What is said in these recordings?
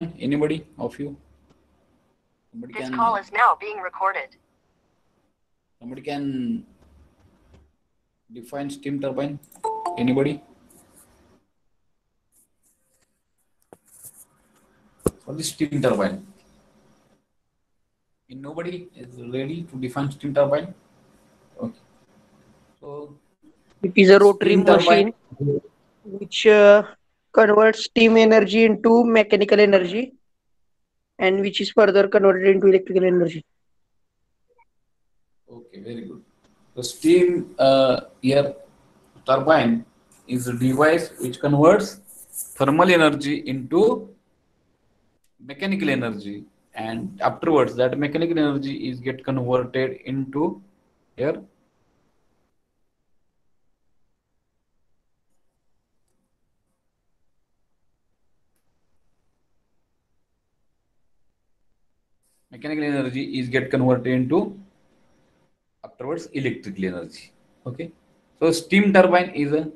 Anybody of you? Somebody This can call is now being recorded. somebody can define steam turbine. Anybody? What is steam turbine? Nobody is ready to define steam turbine. Okay. So It is a rotary steam turbine. machine which converts steam energy into mechanical energy and which is further converted into electrical energy. Okay, very good. The steam air turbine is a device which converts thermal energy into mechanical energy, and afterwards that mechanical energy is get converted into air. Mechanical energy is get converted into afterwards electrical energy. Okay, so steam turbine is a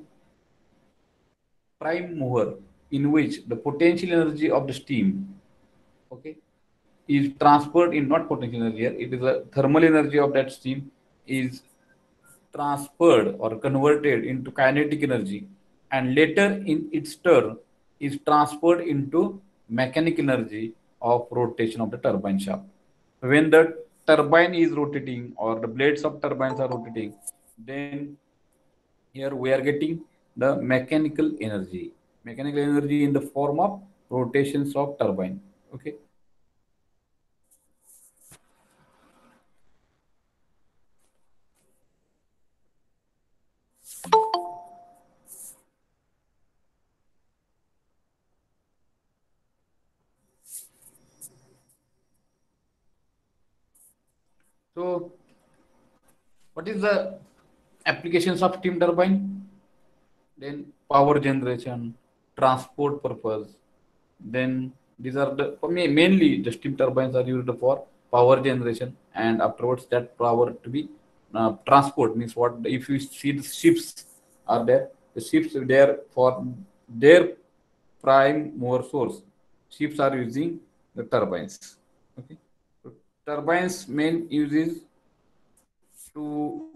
prime mover in which the potential energy of the steam, okay, is transferred in not potential energy here, it is a thermal energy of that steam is transferred or converted into kinetic energy, and later in its turn is transferred into mechanical energy of rotation of the turbine shaft. When the turbine is rotating or the blades of turbines are rotating, then here we are getting the mechanical energy in the form of rotations of turbine. Okay. So what is the applications of steam turbine? Then power generation, transport purpose. Then these are the for me mainly the steam turbines are used for power generation, and afterwards that power to be transport means what if you see the ships are there, the ships are there for their prime mover source. Ships are using the turbines. Okay, so turbines main uses to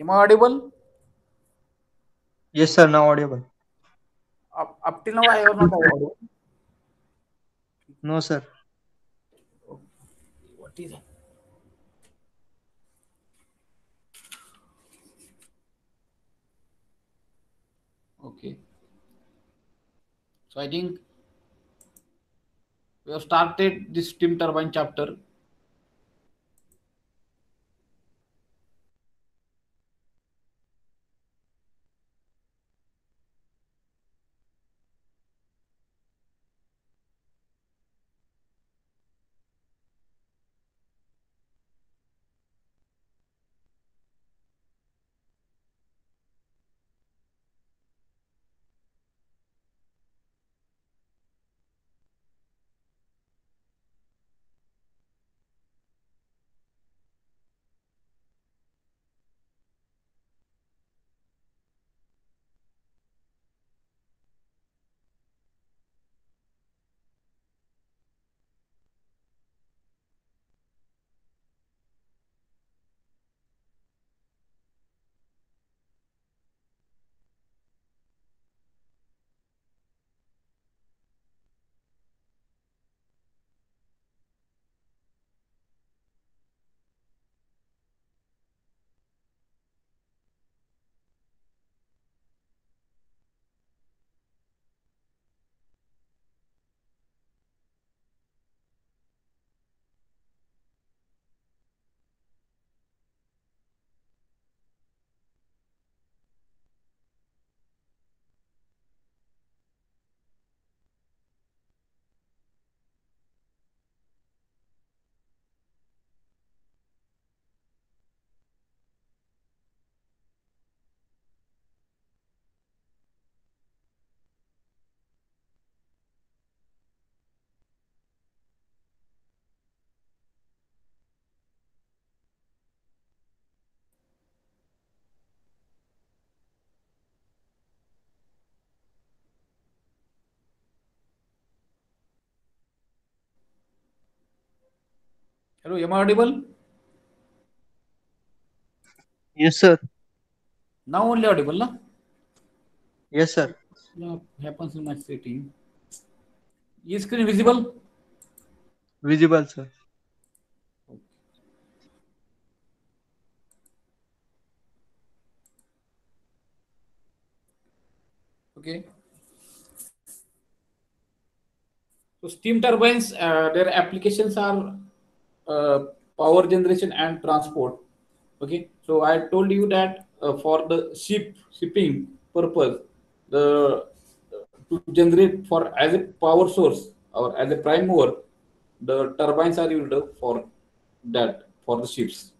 Am I audible? Yes, sir. Now audible. Up till now, I was not audible. No, sir. What is it? Okay. So I think we have started this steam turbine chapter. Hello, am I audible? Yes, sir. Now only audible, na? Yes, sir. Yeah, happens in my setting. Is screen visible? Visible, sir. Okay. So steam turbines, their applications are uh, power generation and transport. Okay. So I told you that for the shipping purpose, the to generate for as a power source or as a prime mover, the turbines are used for that for the ships.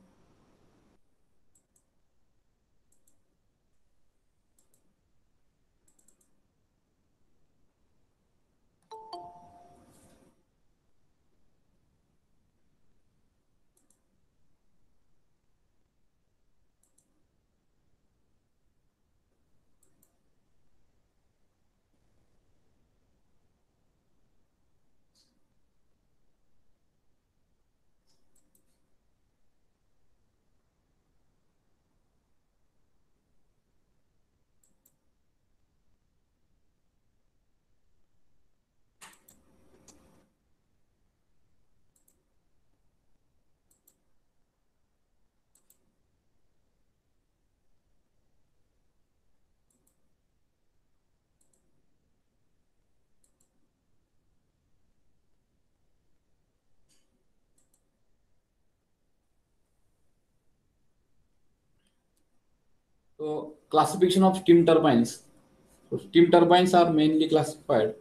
So classification of steam turbines. So steam turbines are mainly classified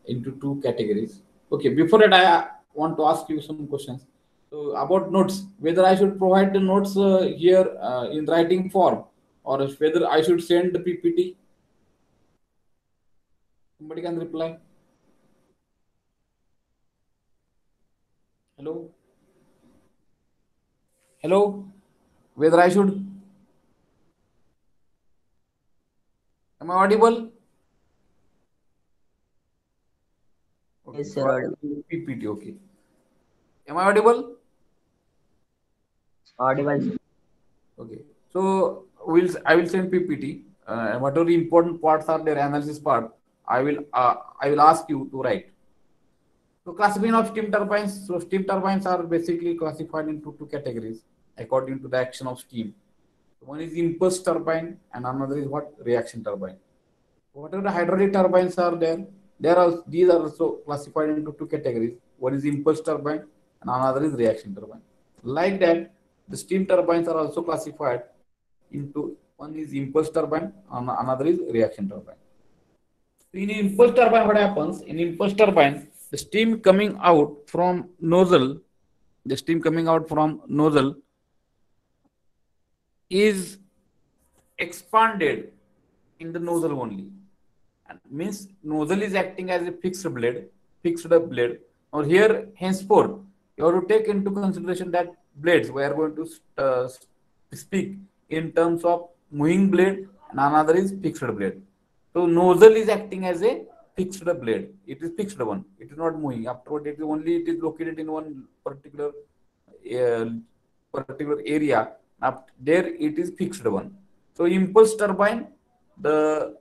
into two categories. Okay, before that, I want to ask you some questions. So about notes, whether I should provide the notes here in writing form, or whether I should send the PPT. Somebody can reply. Hello, hello. Whether I should, am I audible? Okay, Yes, so sir, I audible. will do PPT. Okay, am I audible? Audible, sir. Okay. So I will send PPT. Whatever the important parts are there, analysis part, I will ask you to write. So classification of steam turbines. So steam turbines are basically classified into two categories according to the action of steam. One is impulse turbine and another is what? Reaction turbine. Whatever the hydraulic turbines are there, these are also classified into two categories. One is impulse turbine and another is reaction turbine. Like that, the steam turbines are also classified into one is impulse turbine and another is reaction turbine. In impulse turbine, what happens? In impulse turbine, the steam coming out from nozzle, the steam coming out from nozzle is expanded in the nozzle only. And means nozzle is acting as a fixed blade. Or here, henceforth, you have to take into consideration that blades. We are going to speak in terms of moving blade, and another is fixed blade. So nozzle is acting as a fixed blade. It is fixed one. It is not moving. Afterward, it is located in one uh, particular area. Up there, it is fixed one. So impulse turbine, the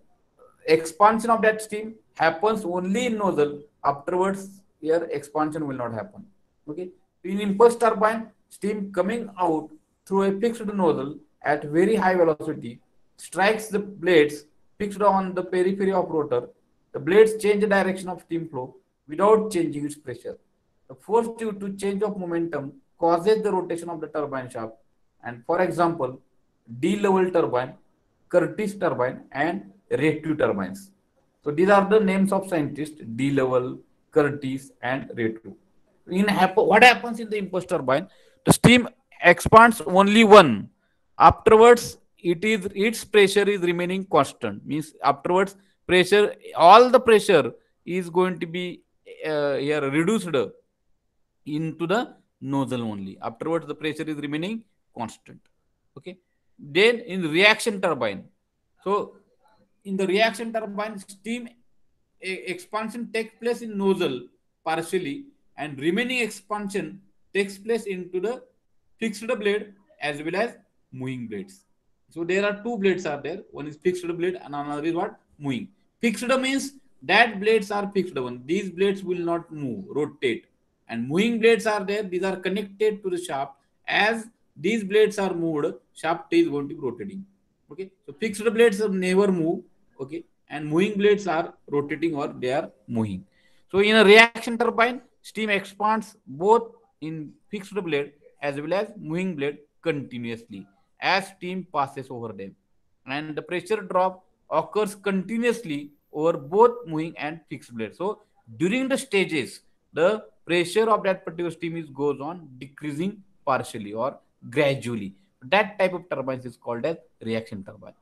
expansion of that steam happens only in nozzle. Afterwards, here expansion will not happen. Okay. In impulse turbine, steam coming out through a fixed nozzle at very high velocity strikes the blades fixed on the periphery of rotor. The blades change the direction of steam flow without changing its pressure. The force due to change of momentum causes the rotation of the turbine shaft. And for example, D-level turbine, Curtis turbine, and Rayleigh turbines. So these are the names of scientists: D-level, Curtis, and Rayleigh. What happens in the impulse turbine? The steam expands only one. Afterwards, its pressure is remaining constant. Means afterwards, all the pressure is going to be here reduced into the nozzle only. Afterwards, the pressure is remaining constant. Okay. Then in reaction turbine, so in the reaction turbine, steam expansion takes place in nozzle partially, and remaining expansion takes place into the fixed blade as well as moving blades. So there are two blades are there. One is fixed blade and another is what? Moving. Fixed means that blades are fixed one. These blades will not move, rotate. And moving blades are there. These are connected to the shaft. As these blades are moved, shaft is going to be rotating. Okay. So fixed blades never move. Okay. And moving blades are rotating or they are moving. So in a reaction turbine, steam expands both in fixed blade as well as moving blade continuously as steam passes over them. And the pressure drop occurs continuously over both moving and fixed blade. So during the stages, the pressure of that particular steam goes on decreasing partially or gradually. That type of turbines is called as reaction turbine.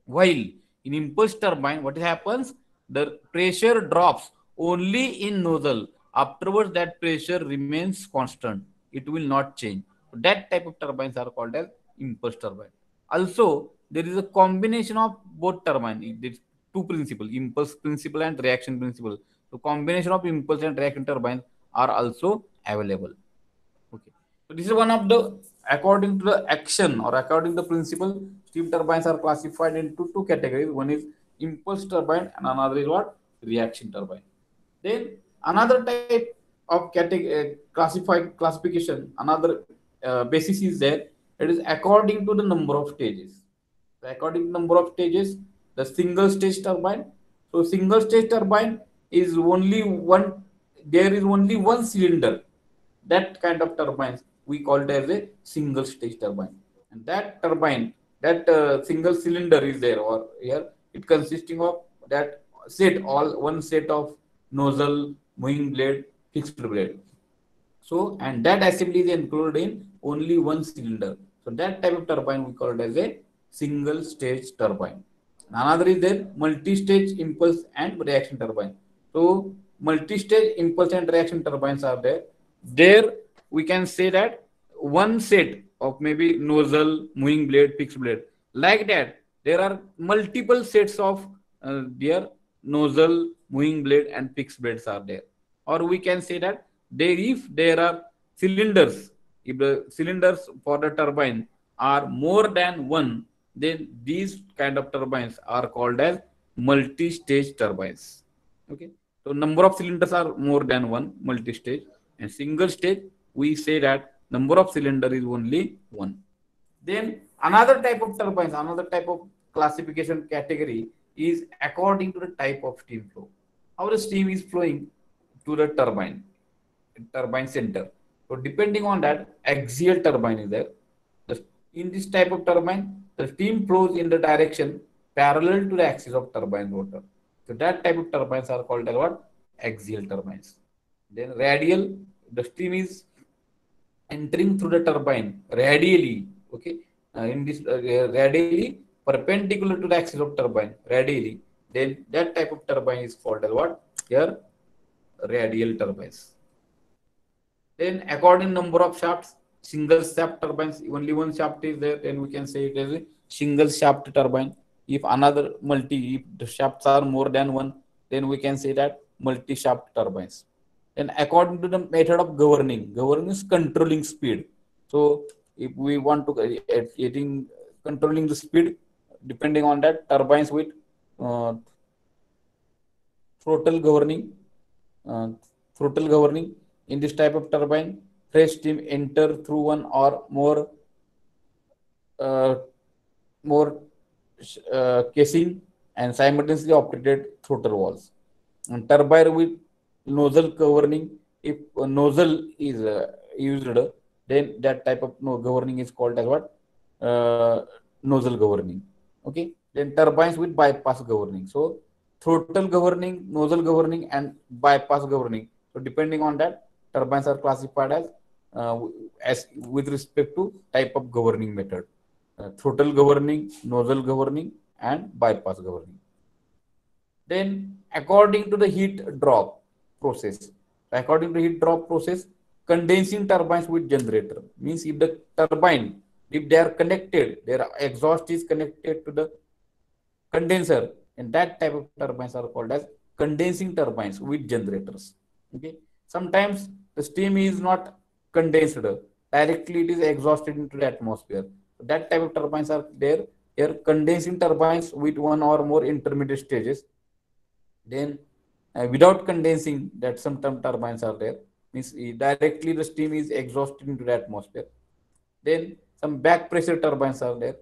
While in impulse turbine, what happens? The pressure drops only in nozzle. Afterwards, that pressure remains constant. It will not change. That type of turbines are called as impulse turbine. Also, there is a combination of both turbine. There's two principles: impulse principle and reaction principle. So combination of impulse and reaction turbines are also available. Okay. So this is one of the, according to the action or according to the principle, steam turbines are classified into two categories. One is impulse turbine and another is what? Reaction turbine. Then another type of classification, another basis is there. It is according to the number of stages. So according to number of stages, the single stage turbine. So single stage turbine is only one. There is only one cylinder. That kind of turbines we call it as a single stage turbine. And that turbine, that single cylinder is there, or here it consisting of that one set of nozzle, moving blade, fixed blade. So, and that assembly is included in only one cylinder. So that type of turbine we call it as a single stage turbine. Another is there multi-stage impulse and reaction turbine. So multi-stage impulse and reaction turbines are there. There we can say that one set of maybe nozzle, moving blade, fixed blade. Like that, there are multiple sets of their nozzle, moving blade, and fixed blades are there. Or we can say that if there are cylinders, if the cylinders for the turbine are more than one, then these kind of turbines are called as multi-stage turbines. Okay, so number of cylinders are more than one, multi-stage, and single stage we say that number of cylinder is only one. Then another type of turbines, another type of classification category is according to the type of steam flow. How the steam is flowing to the turbine center. So depending on that, axial turbine is there. In this type of turbine, the steam flows in the direction parallel to the axis of turbine rotor. So that type of turbines are called as what? Axial turbines. Then radial, the steam is entering through the turbine radially. Okay, in this radially perpendicular to the axis of turbine radially. Then that type of turbine is called as what? Here, radial turbines. Then according number of shafts, single shaft turbines, only one shaft is there, then we can say it is a single shaft turbine. If another if the shafts are more than one, then we can say that multi shaft turbines. Then according to the method of governing is controlling speed. So if we want to getting controlling the speed, depending on that, turbines with uh, throttle governing, uh, throttle governing. In this type of turbine, fresh steam enter through one or uh, more casing and simultaneously operated throttle valves. And turbine with nozzle governing, if a nozzle is used, then that type of governing is called as what? Nozzle governing. Okay. Then turbines with bypass governing. So throttle governing, nozzle governing, and bypass governing. So depending on that, turbines are classified as with respect to type of governing method: throttle governing, nozzle governing, and bypass governing. Then according to the heat drop process, condensing turbines with generator means if the turbine, if they are connected, their exhaust is connected to the condenser, and that type of turbines are called as condensing turbines with generators. Okay, sometimes the steam is not condensed directly, it is exhausted into the atmosphere. So that type of turbines are there. Here condensing turbines with one or more intermediate stages. Then without condensing, that some turbines are there, means directly the steam is exhausted into the atmosphere. Then some back pressure turbines are there.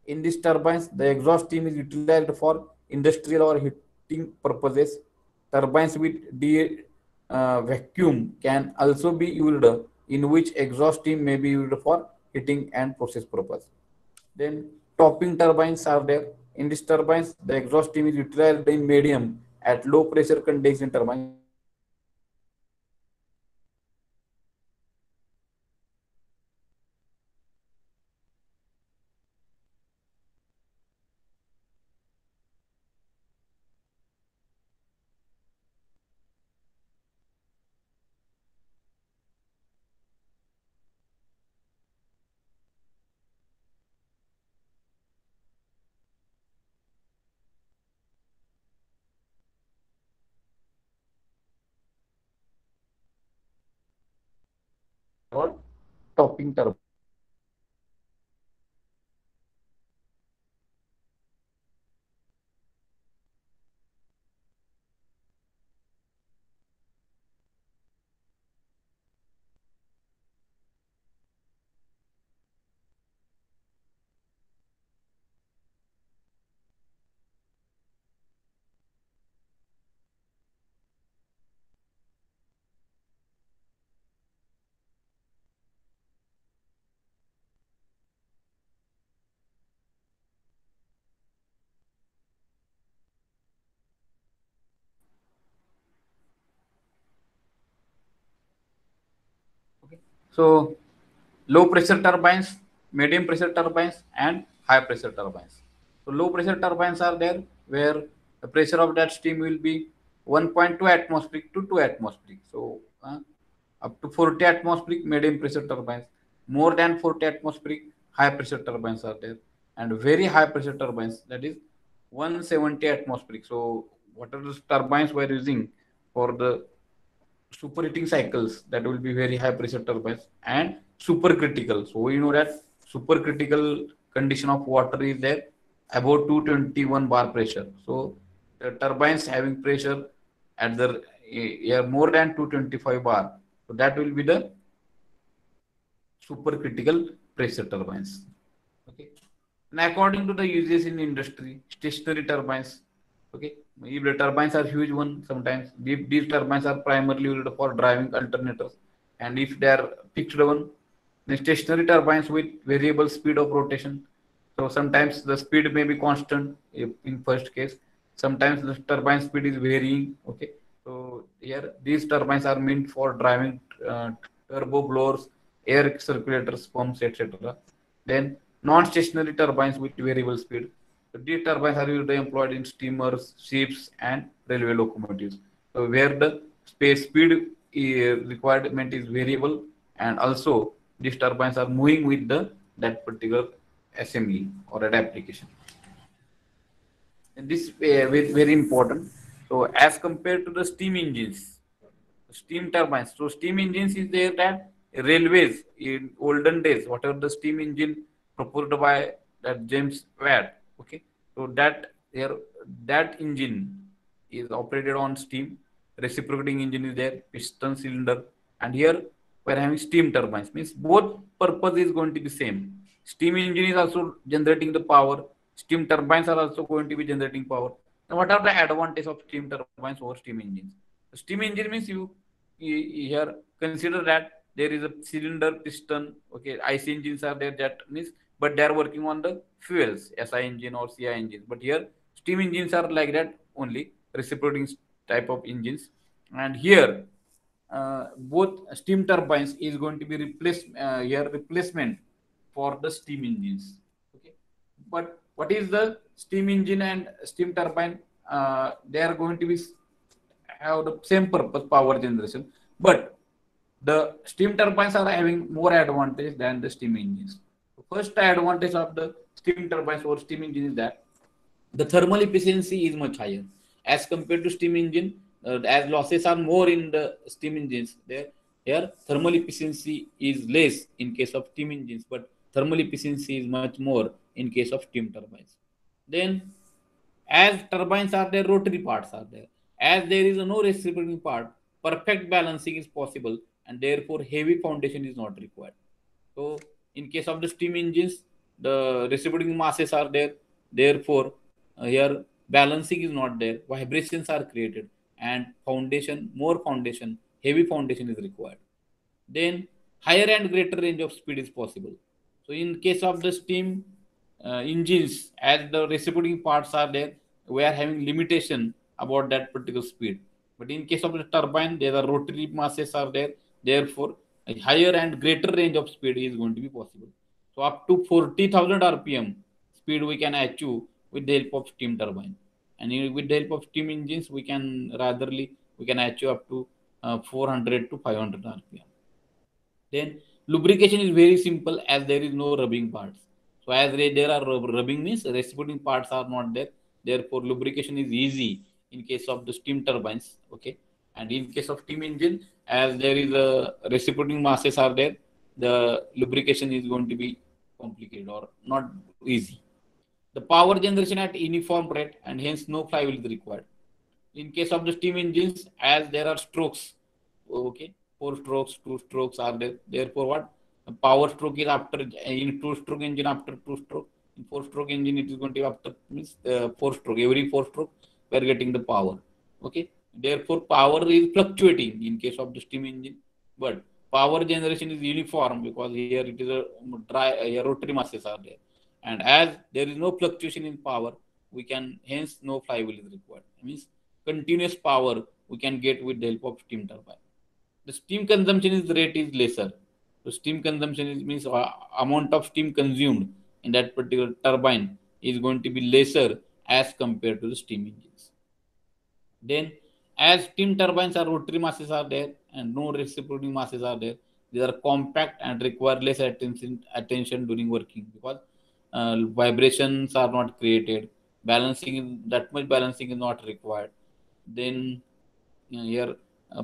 In these turbines, the exhaust steam is utilized for industrial or heating purposes. Turbines with vacuum can also be used, in which exhaust steam may be used for heating and process purpose. Then topping turbines are there. In these turbines, the exhaust steam is utilized in medium at low pressure condensing turbines. Or topping turbine. Okay. So low pressure turbines, medium pressure turbines, and high pressure turbines. So low pressure turbines are there where the pressure of that steam will be 1.2 atmospheric to 2 atmospheric. So up to 40 atmospheric medium pressure turbines, more than 40 atmospheric high pressure turbines are there, and very high pressure turbines, that is 170 atmospheric. So what are the turbines we are using for the superheating cycles? That will be very high pressure turbines and supercritical. So we know that supercritical condition of water is there about 221 bar pressure. So the turbines having pressure at the more than 225 bar. So that will be the supercritical pressure turbines. Okay. And according to the uses in industry, stationary turbines. Okay. If the turbines are huge one, sometimes these turbines are primarily used for driving alternators. And if they are fixed one, the stationary turbines with variable speed of rotation. So sometimes the speed may be constant in first case. Sometimes the turbine speed is varying. Okay. So here these turbines are meant for driving turbo blowers, air circulators, pumps, etc. Then non-stationary turbines with variable speed. So these turbines are usually employed in steamers, ships, and railway locomotives. So where the space speed requirement is variable, and also these turbines are moving with the that particular assembly or that application. And this very important. So as compared to the steam engines, steam turbines. So steam engines is there that railways in olden days, whatever the steam engine proposed by that James Watt. Okay, so that engine is operated on steam. Reciprocating engine is there, piston cylinder, and here we're having steam turbines. Means both purpose is going to be same. Steam engine is also generating the power. Steam turbines are also going to be generating power. Now, what are the advantages of steam turbines over steam engines? Steam engine means you here consider that there is a cylinder piston. Okay, IC engines are there, that means, but they are working on the fuels, SI engine or CI engines. But here steam engines are like that only, reciprocating type of engines. And here both steam turbines is going to be replaced here, replacement for the steam engines. Okay, but what is the steam engine and steam turbine? They are going to be have the same purpose, power generation, but the steam turbines are having more advantage than the steam engines. First advantage of the steam turbines or steam engine is that the thermal efficiency is much higher as compared to steam engine. As losses are more in the steam engines, there here thermal efficiency is less in case of steam engines, but thermal efficiency is much more in case of steam turbines. Then as turbines are there, rotary parts are there. As there is no reciprocating part, perfect balancing is possible, and therefore heavy foundation is not required. So in case of the steam engines, the reciprocating masses are there. Therefore, here balancing is not there. Vibrations are created, and more foundation, heavy foundation is required. Then higher and greater range of speed is possible. So in case of the steam engines, as the reciprocating parts are there, we are having limitation about that particular speed. But in case of the turbine, there are rotary masses are there. Therefore, a higher and greater range of speed is going to be possible. So up to 40,000 RPM speed we can achieve with the help of steam turbine. And with the help of steam engines, we can achieve up to 400 to 500 RPM. Then lubrication is very simple as there is no rubbing parts. So as there are rubbing means reciprocating parts are not there. Therefore lubrication is easy in case of the steam turbines. Okay, and in case of steam engine, as there is a reciprocating masses are there, the lubrication is going to be complicated or not easy. The power generation at uniform rate, and hence no flywheel is required. In case of the steam engines, as there are strokes, okay, 4 strokes, 2 strokes are there. Therefore, what power stroke is after in 2-stroke engine after 2 stroke. In 4-stroke engine, it is going to be after means 4 stroke. Every 4 stroke, we are getting the power. Okay. Therefore, power is fluctuating in case of the steam engine, but power generation is uniform because here it is a rotary masses are there, and as there is no fluctuation in power, we can hence no flywheel is required. It means continuous power we can get with the help of steam turbine. The steam consumption is rate is lesser. So steam consumption means amount of steam consumed in that particular turbine is going to be lesser as compared to the steam engines. Then as steam turbines are rotary masses are there and no reciprocating masses are there, they are compact and require less attention during working because vibrations are not created. That much balancing is not required. Then here uh,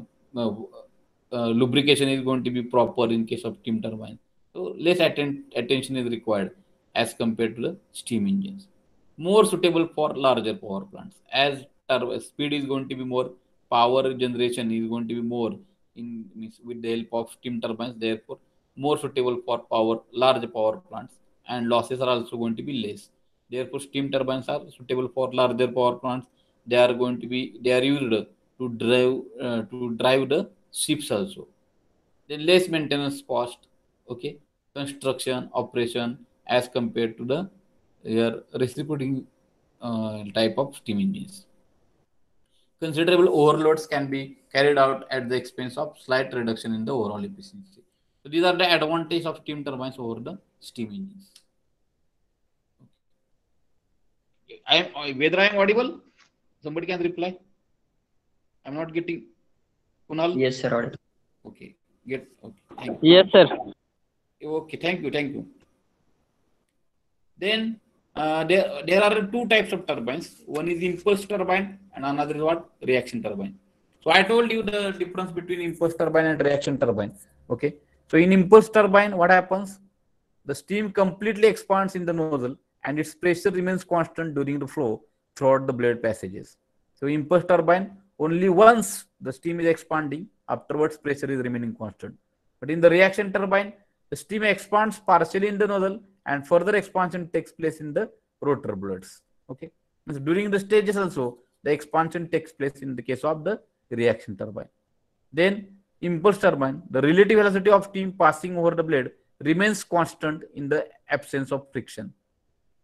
uh, lubrication is going to be proper in case of steam turbine. So less attention is required. as compared to the steam engines. More suitable for larger power plants, as speed is going to be more, power generation is going to be more in means with the help of steam turbines. Therefore, more suitable for large power plants, and losses are also going to be less. Therefore, steam turbines are suitable for larger power plants. They are used to drive the ships also. Then less maintenance cost, okay, construction operation as compared to the your reciprocating type of steam engines. Considerable overloads can be carried out at the expense of slight reduction in the overall efficiency. So these are the advantages of steam turbines over the steam engines. Whether I am audible, somebody can reply. I'm not getting. Kunal. Yes, sir. Audible. Okay. Okay. Thank you. Yes, sir. Okay. Thank you. Then there are two types of turbines. One is impulse turbine and another is what? Reaction turbine. So I told you the difference between impulse turbine and reaction turbine. Okay. So in impulse turbine, what happens? The steam completely expands in the nozzle and its pressure remains constant during the flow throughout the blade passages. So impulse turbine, only once the steam is expanding, afterwards pressure is remaining constant. But in the reaction turbine, the steam expands partially in the nozzle and further expansion takes place in the rotor blades. Okay. So during the stages also, the expansion takes place in the case of the reaction turbine. Then impulse turbine, the relative velocity of steam passing over the blade remains constant in the absence of friction.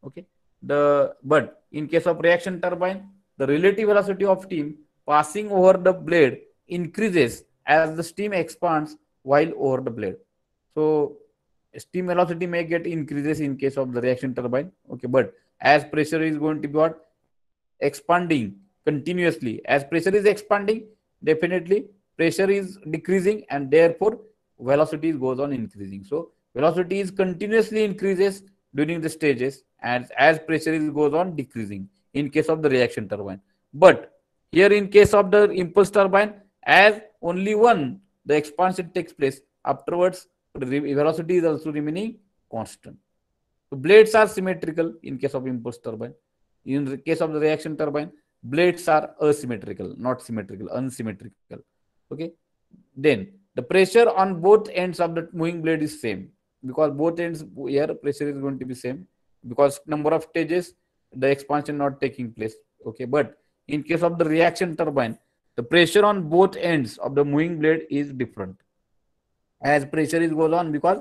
Okay. But in case of reaction turbine, the relative velocity of steam passing over the blade increases as the steam expands while over the blade. So steam velocity may get increases in case of the reaction turbine. Okay, but as pressure is going to be what? Expanding continuously. As pressure is expanding, definitely pressure is decreasing and therefore velocity goes on increasing. So velocity is continuously increases during the stages and as pressure goes on decreasing in case of the reaction turbine. But here in case of the impulse turbine, as only one the expansion takes place, afterwards the velocity is also remaining constant. So blades are symmetrical in case of impulse turbine. In the case of the reaction turbine, blades are asymmetrical, not symmetrical, unsymmetrical. Okay. Then the pressure on both ends of the moving blade is same, because both ends here pressure is going to be same, because number of stages the expansion not taking place. Okay, but in case of the reaction turbine, the pressure on both ends of the moving blade is different. As pressure is goes on, because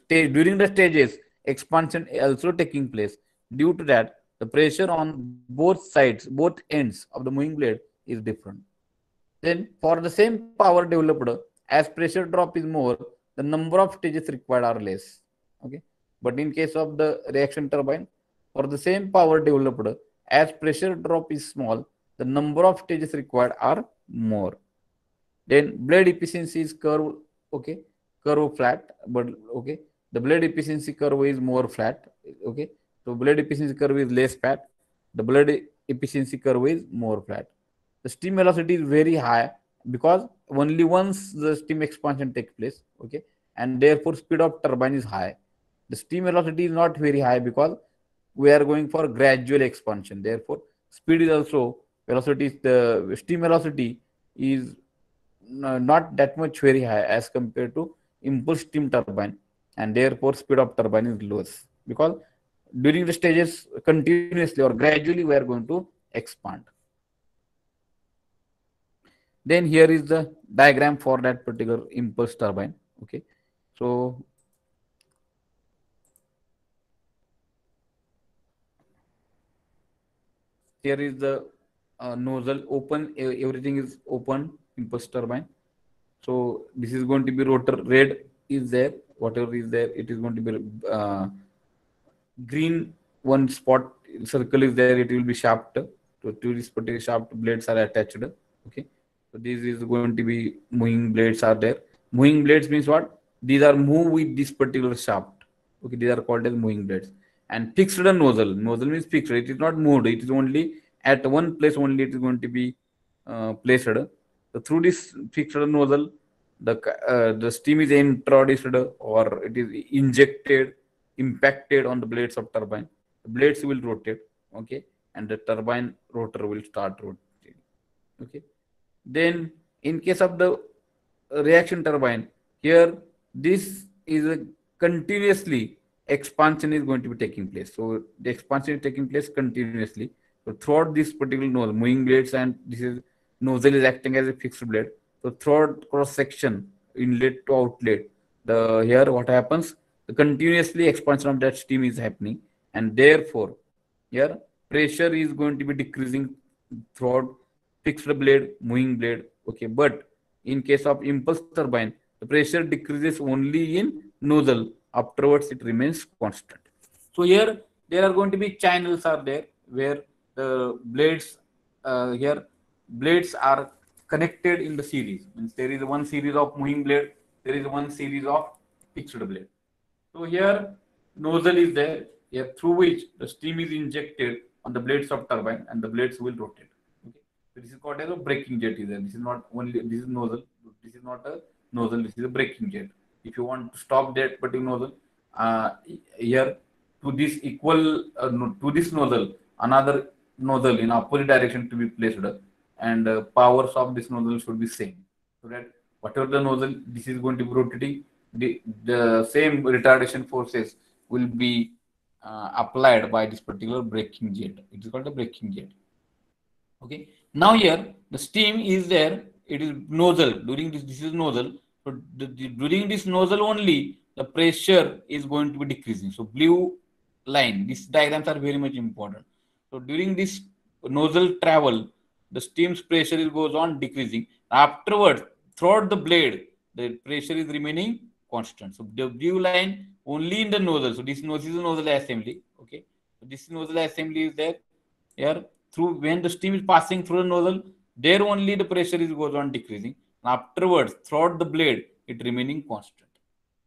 during the stages expansion also taking place. Due to that, the pressure on both sides, both ends of the moving blade is different. Then for the same power developed, as pressure drop is more, the number of stages required are less. Okay, but in case of the reaction turbine, for the same power developed, as pressure drop is small, the number of stages required are more. Then blade efficiency is curve. Okay, curve flat, but okay, the blade efficiency curve is more flat. Okay, so blade efficiency curve is less flat, the blade efficiency curve is more flat. The steam velocity is very high because only once the steam expansion takes place. Okay, and therefore speed of turbine is high. The steam velocity is not very high because we are going for gradual expansion. Therefore speed is also velocity, the steam velocity is not that much very high as compared to impulse steam turbine, and therefore speed of turbine is less, because during the stages continuously or gradually we are going to expand. Then here is the diagram for that particular impulse turbine. Okay, so here is the nozzle open, everything is open impulse turbine. So this is going to be rotor, red is there, whatever is there, it is going to be green one spot circle is there, it will be shaft. So to this particular shaft blades are attached. Okay, so this is going to be moving blades are there. Moving blades means what? These are moved with this particular shaft. Okay, these are called as moving blades. And fixed nozzle. Nozzle means fixed. It is not moved. It is only at one place only. It is going to be placed. So through this fixed nozzle, the steam is introduced or it is injected impacted on the blades of turbine, the blades will rotate, okay, and the turbine rotor will start rotating, okay. Then in case of the reaction turbine, here this is a continuously expansion is going to be taking place. So the expansion is taking place continuously. So throughout this particular nozzle, moving blades, and this is nozzle is acting as a fixed blade. So throughout cross section, inlet to outlet, the here what happens? The continuously expansion of that steam is happening, and therefore here pressure is going to be decreasing throughout fixed blade, moving blade. Okay, but in case of impulse turbine, the pressure decreases only in nozzle. Afterwards, it remains constant. So here there are going to be channels are there where the blades here blades are connected in the series. Means there is one series of moving blade, there is one series of fixed blade. So here nozzle is there, here through which the steam is injected on the blades of turbine and the blades will rotate. Okay. So this is called as a braking jet is there. This is not only this is nozzle. This is not a nozzle. This is a braking jet. If you want to stop that particular nozzle, here to this equal to this nozzle, another nozzle in opposite direction to be placed, and powers of this nozzle should be same. So that whatever the nozzle, this is going to be rotating. The same retardation forces will be applied by this particular braking jet. It is called a braking jet. Okay. Now here the steam is there. It is nozzle. During this is nozzle. So during this nozzle only, the pressure is going to be decreasing. So blue line. These diagrams are very much important. So during this nozzle travel, the steam's pressure is goes on decreasing. Afterwards, throughout the blade, the pressure is remaining constant. So the blue line only in the nozzle. So this is nozzle assembly. Okay. So this nozzle assembly is there. Here through when the steam is passing through the nozzle, there only the pressure is goes on decreasing. Afterwards, throughout the blade, it remaining constant.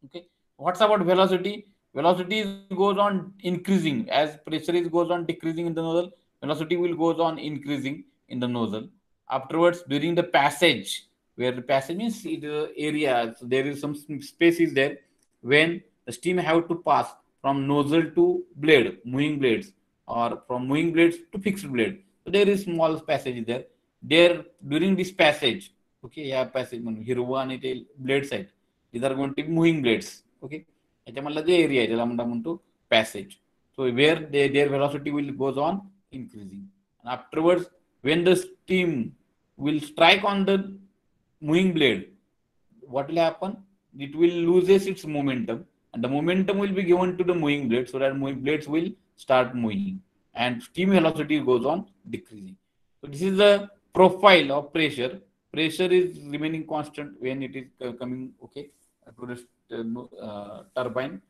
Okay. What's about velocity? Velocity goes on increasing as pressure is goes on decreasing in the nozzle. Velocity will goes on increasing in the nozzle. Afterwards, during the passage, where the passage means the area, so there is some space is there when the steam have to pass from nozzle to blade, moving blades, or from moving blades to fixed blade. So there is small passage there. There during this passage, okay, yeah, passage हिरवा आणि ते blades आहेत. These are going to be moving blades. Okay, याच्यामधला J area आहे त्याला म्हणतो passage. So where their velocity will goes on increasing. And afterwards, when the steam will strike on the moving blade, what will happen? It will loses its momentum, and the momentum will be given to the moving blade, so that moving blades will start moving, and steam velocity goes on decreasing. So this is the profile of pressure. Pressure is remaining constant when it is coming okay to the turbine.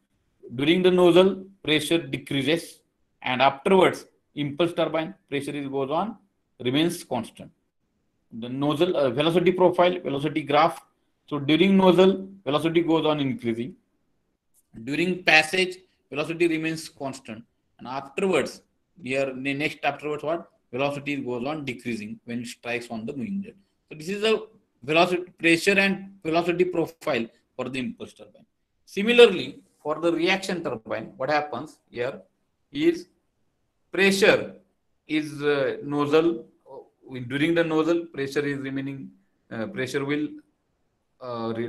During the nozzle, pressure decreases, and afterwards, impulse turbine pressure is goes on remains constant. The nozzle velocity profile, velocity graph. So during nozzle, velocity goes on increasing. During passage, velocity remains constant, and afterwards, here next afterwards what velocity goes on decreasing when it strikes on the moving blade. So this is the velocity, pressure, and velocity profile for the impulse turbine. Similarly, for the reaction turbine, what happens here is pressure is nozzle. During the nozzle, pressure is remaining. Pressure will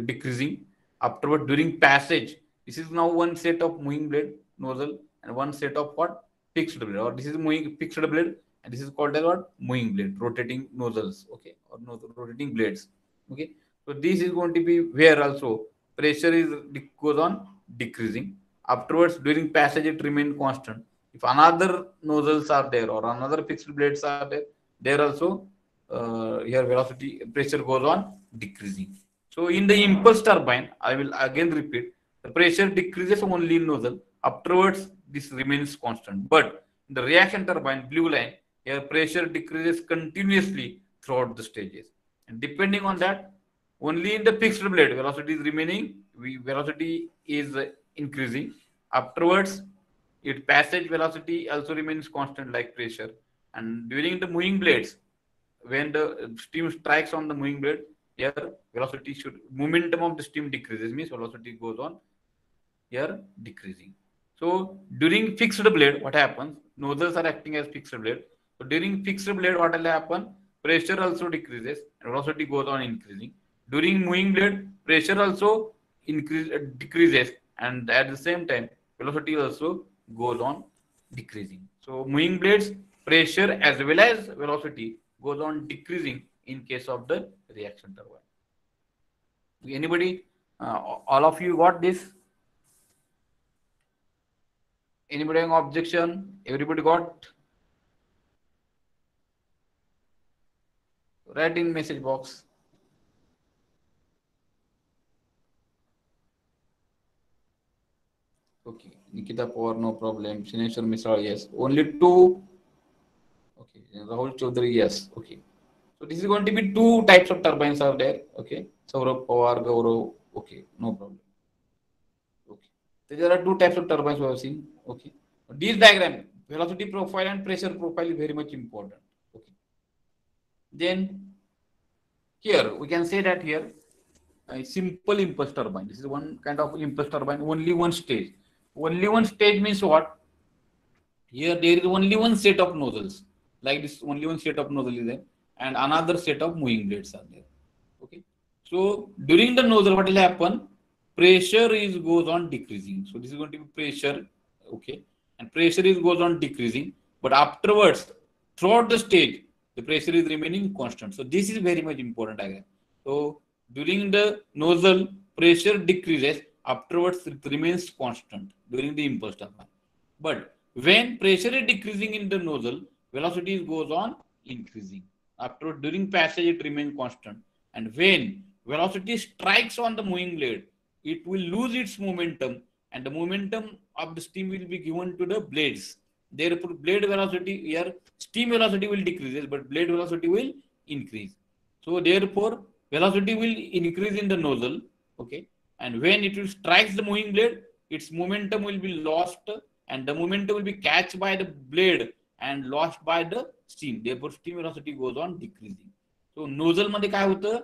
decreasing. Afterward, during passage, this is now one set of moving blade nozzle and one set of what fixed blade. Or this is moving fixed blade, and this is called as what moving blade, rotating nozzles. Okay, or rotating blades. Okay, so this is going to be where also pressure is goes on decreasing. Afterwards, during passage, it remains constant. If another nozzles are there or another fixed blades are there, there also here velocity pressure goes on decreasing. So in the impulse turbine, I will again repeat, the pressure decreases only in nozzle. Afterwards, this remains constant. But in the reaction turbine, blue line, here pressure decreases continuously throughout the stages. And depending on that, only in the fixed blade, velocity is remaining, velocity is increasing. Afterwards, its passage velocity also remains constant like pressure. And during the moving blades, when the steam strikes on the moving blade, here velocity momentum of the steam decreases, means velocity goes on here decreasing. So during fixed blade, what happens? Nozzles are acting as fixed blade. So during fixed blade, what will happen? Pressure also decreases and velocity goes on increasing. During moving blade, pressure also decreases, and at the same time, velocity also goes on decreasing. So moving blades, pressure as well as velocity goes on decreasing in case of the reaction turbine. Anybody, all of you got this? Anybody having objection? Everybody got? Write in message box. Okay, Nikita Power, no problem. Shineshwar Misra, yes. Only two. Okay, Rahul Chaudhary, yes. Okay. So this is going to be two types of turbines are there. Okay, Saurabh Pawar, Gaurav. Okay, no problem. Okay. So there are two types of turbines we have seen. Okay. This diagram, velocity profile and pressure profile is very much important. Okay. Then here we can say that here a simple impulse turbine. This is one kind of impulse turbine, only one stage. Only one stage means what? Here there is only one set of nozzles. Like this, only one set of nozzle is there, and another set of moving blades are there. Okay. So during the nozzle, what will happen? Pressure is goes on decreasing. So this is going to be pressure. Okay. And pressure is goes on decreasing. But afterwards, throughout the stage, the pressure is remaining constant. So this is very much important diagram. So during the nozzle, pressure decreases. Afterwards, it remains constant during the impulse turbine. But when pressure is decreasing in the nozzle, velocity goes on increasing. After during passage, it remains constant. And when velocity strikes on the moving blade, it will lose its momentum, and the momentum of the steam will be given to the blades. Therefore, blade velocity here, steam velocity will decrease, but blade velocity will increase. So therefore, velocity will increase in the nozzle. Okay, and when it will strikes the moving blade, its momentum will be lost, and the momentum will be catched by the blade and lost by the steam. Therefore, steam velocity goes on decreasing. So nozzle मध्ये काय होतं?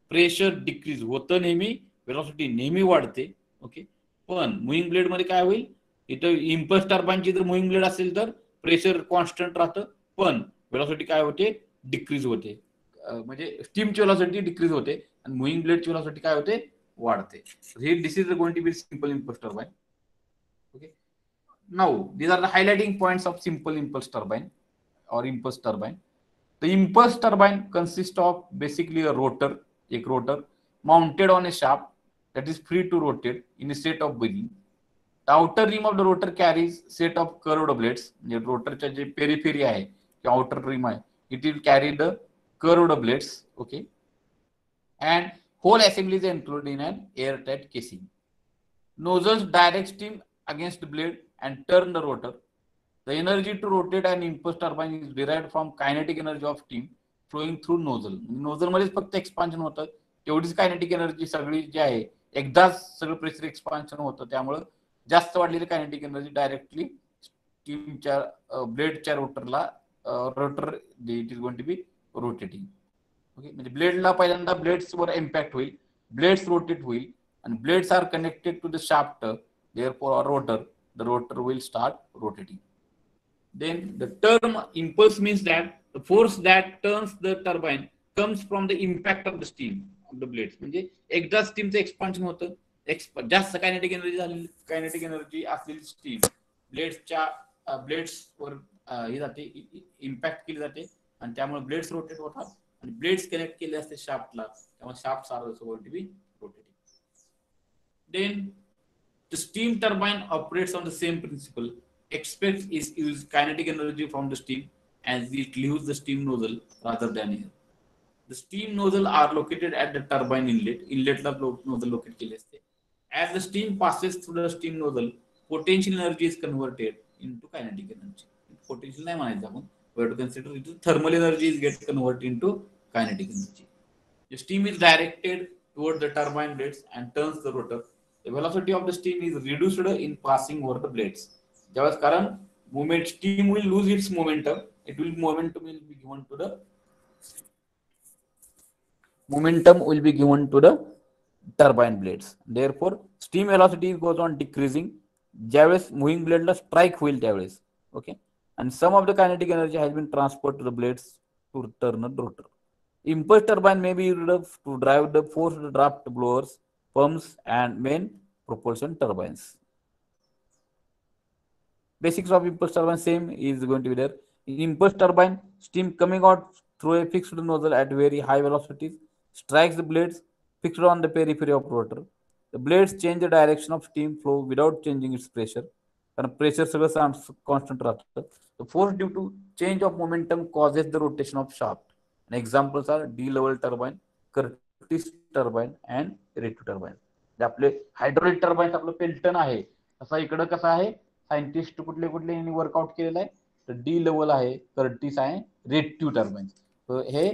Pressure decrease होतं नेहमी, velocity नेहमी वाढते. Okay, पण moving blade मध्ये काय होईल? इथं इम्पल्स टर्बाइनची जर मुव्हिंग ब्लेड असेल तर प्रेशर कॉन्स्टंट राहतं, पण वेलॉसिटी काय होते? डिक्रीज होते. म्हणजे स्टीमची वेलॉसिटी डिक्रीज होते आणि मुव्हिंग ब्लेडची वेलॉसिटी काय होते? वाढते. हे this is going to be simple impulse turbine. Okay. Now, these are the highlighting points of simple impulse turbine or impulse turbine. The impulse turbine consists of basically a rotor, एक rotor mounted on a shaft that is free to rotate in a set of bearing. The outer rim of the rotor carries set of curved blades. म्हणजे रोटरच्या जे periphery आहे किंवा outer rim आहे, it will carry the curved blades. Okay, and whole assembly is included in an airtight casing. Nozzles direct steam against the blade and turn the rotor. The energy to rotate an impulse turbine is derived from kinetic energy of steam flowing through nozzle. Nozzle मध्येच फक्त expansion होतं, तेवढीच kinetic energy सगळी जी आहे एकदाच सगळं pressure expansion होतं, त्यामुळे जास्त वाढलेली कायनेटिक एनर्जी डायरेक्टली स्टीमच्या ब्लेडच्या रोटरला rotor it is going to be rotating. Okay, म्हणजे ब्लेडला पहिल्यांदा ब्लेड्स वर इम्पॅक्ट होईल, ब्लेड्स रोटेट होईल and blades are connected to the shaft, therefore a rotor, the rotor will start rotating. Then the term impulse means that the force that turns the turbine comes from the impact of the steam of the blades. म्हणजे एकदा स्टीमचं expansion होतं, जास्त kinetic energy झालेली, kinetic energy असलेली steam ब्लेड्सच्या blades वर हे जाते, impact केली जाते आणि त्यामुळे ब्लेड्स रोटेट होतात आणि ब्लेड्स कनेक्ट केले असते शाफ्टला, त्यामुळे shaft are also going to be rotating. Then the steam turbine operates on the same principle, except is use kinetic energy from the steam as it leaves the steam nozzle rather than air. The steam nozzle are located at the turbine inlet. Inlet la nozzle locate केले असते. As the steam passes through the steam nozzle, potential energy is converted into kinetic energy. Potential नाही म्हणायचं आपण, we have to consider it thermal energy is get converted into kinetic energy. The steam is directed toward the turbine blades and turns the rotor. The velocity of the steam is reduced in passing over the blades. ज्यावेळेस कारण movement steam will lose its momentum, momentum will be given to the turbine blades. Therefore, steam velocity goes on decreasing ज्यावेळेस moving ब्लेडला strike होईल त्यावेळेस. Okay. And some of the kinetic energy has been transferred to the blades to turn rotor. Impulse turbine may be used to drive the forced draft blowers, pumps, and main propulsion turbines. Basics of impulse turbine same is going to be there. In impulse turbine, steam coming out through a fixed nozzle at very high velocities strikes the blades fixed on the periphery of rotor. The blades change the direction of steam flow without changing its pressure. And pressure constant. The force due to change of momentum causes the rotation of shaft. And examples are D-level turbine, Curtis turbine, and Retto turbine. आपले hydraulic turbine आपलं Pelton आहे तसा इकडं कसं आहे scientist कुठले कुठले यांनी वर्कआउट केलेलं आहे तर डी लेवल आहे कर्टिस आहे रेट्यू टर्बाईन. तर हे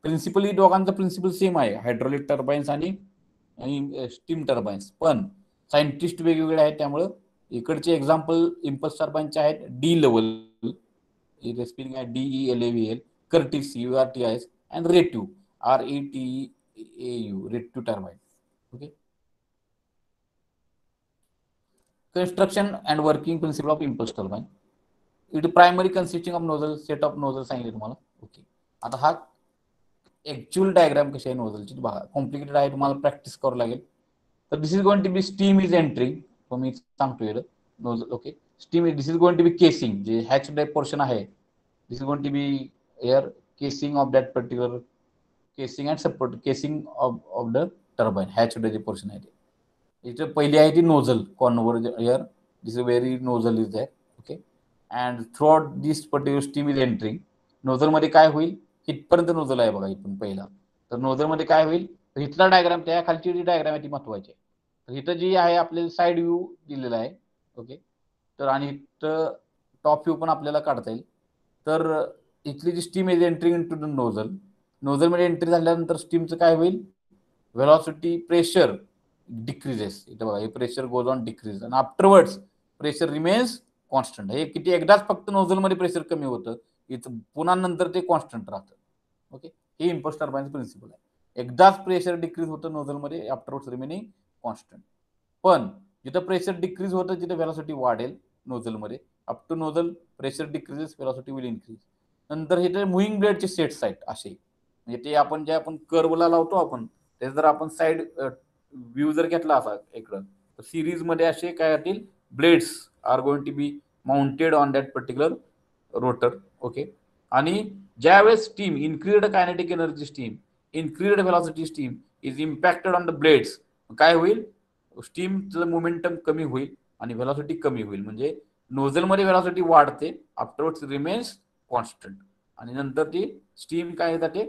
प्रिन्सिपली दोघांचं प्रिन्सिपल सेम आहे हायड्रोलिक टर्बाईन्स आणि स्टीम टर्बाईन्स पण सायंटिस्ट वेगवेगळे आहेत त्यामुळं इकडचे एक्झाम्पल इम्पल्स टर्बाईनचे आहेत डी लेवल स्पेलिंग आहे DELAVL Curtis URTIS and Retto RETAU Retto turbine. Okay. Construction and working principle of impulse turbine. It is primary consisting of nozzle set of nozzle सांगितले तुम्हाला. Okay. आता हा actual diagram कशी आहे नोझलची बघा complicated आहे तुम्हाला प्रॅक्टिस करावं लागेल. तर this is going to be steam is entering तो मी सांगतो इकडं nozzle. Okay. Steam this is going to be casing जे हॅच टाइप पोर्शन आहे this is going to be air casing of that particular casing and support casing of the turbine hatch the portion आहे इथे पहिली आहे ती nozzle कॉन्व्हर air this very nozzle is there. Okay. And throughout this particular steam is entering nozzle मध्ये काय होईल इथपर्यंत नोझल आहे बघा इथून पहिला तर नोझल मध्ये काय होईल इथला डायग्राम त्या खालची जी डायग्राम आहे ती महत्वाची आहे. तर इथं जी आहे आपल्याला साइड व्ह्यू दिलेला आहे. ओके. तर आणि इथं टॉप व्ह्यू पण आपल्याला काढता येईल. तर इथली जी steam is entering into the nozzle nozzle मध्ये एंट्री झाल्यानंतर स्टीमचं काय होईल व्हेलॉसिटी प्रेशर डिक्रीजेस इथं बघा हे प्रेशर गोज ऑन डिक्रीज आणि आफ्टरवर्ड्स प्रेशर रिमेन्स कॉन्स्टंट. हे किती एकदाच फक्त नोझल मध्ये प्रेशर कमी होतं इथं पुन्हा नंतर ते कॉन्स्टंट राहतं. ओके. हे इम्पल्स टर्बाईनचं प्रिन्सिपल आहे. एकदाच प्रेशर डिक्रीज होतं नोझल मध्ये आफ्टरवर्ड्स रिमेनिंग कॉन्स्टंट. पण जिथं प्रेशर डिक्रीज होतं तिथं व्हेलॉसिटी वाढेल नोझल मध्ये up to nozzle pressure decreases velocity will increase. नंतर हे मुव्हिंग ब्लेडचे सेट्स आहेत असे म्हणजे ते आपण जे आपण कर्वला लावतो आपण ते जर आपण साइड व्ह्यू जर घेतला असा इकडं तर सिरीज मध्ये असे काय येतील blades are going to be mounted on that particular rotor. Okay. आणि ज्यावेळेस steam increased kinetic energy steam increased velocity steam is impacted on the blades काय होईल स्टीमचं मोमेंटम कमी होईल आणि व्हेलॉसिटी कमी होईल म्हणजे नोझल मध्ये व्हेलॉसिटी वाढते आफ्टरवर्ड्स रिमेन्स कॉन्स्टंट आणि नंतर ती स्टीम काय जाते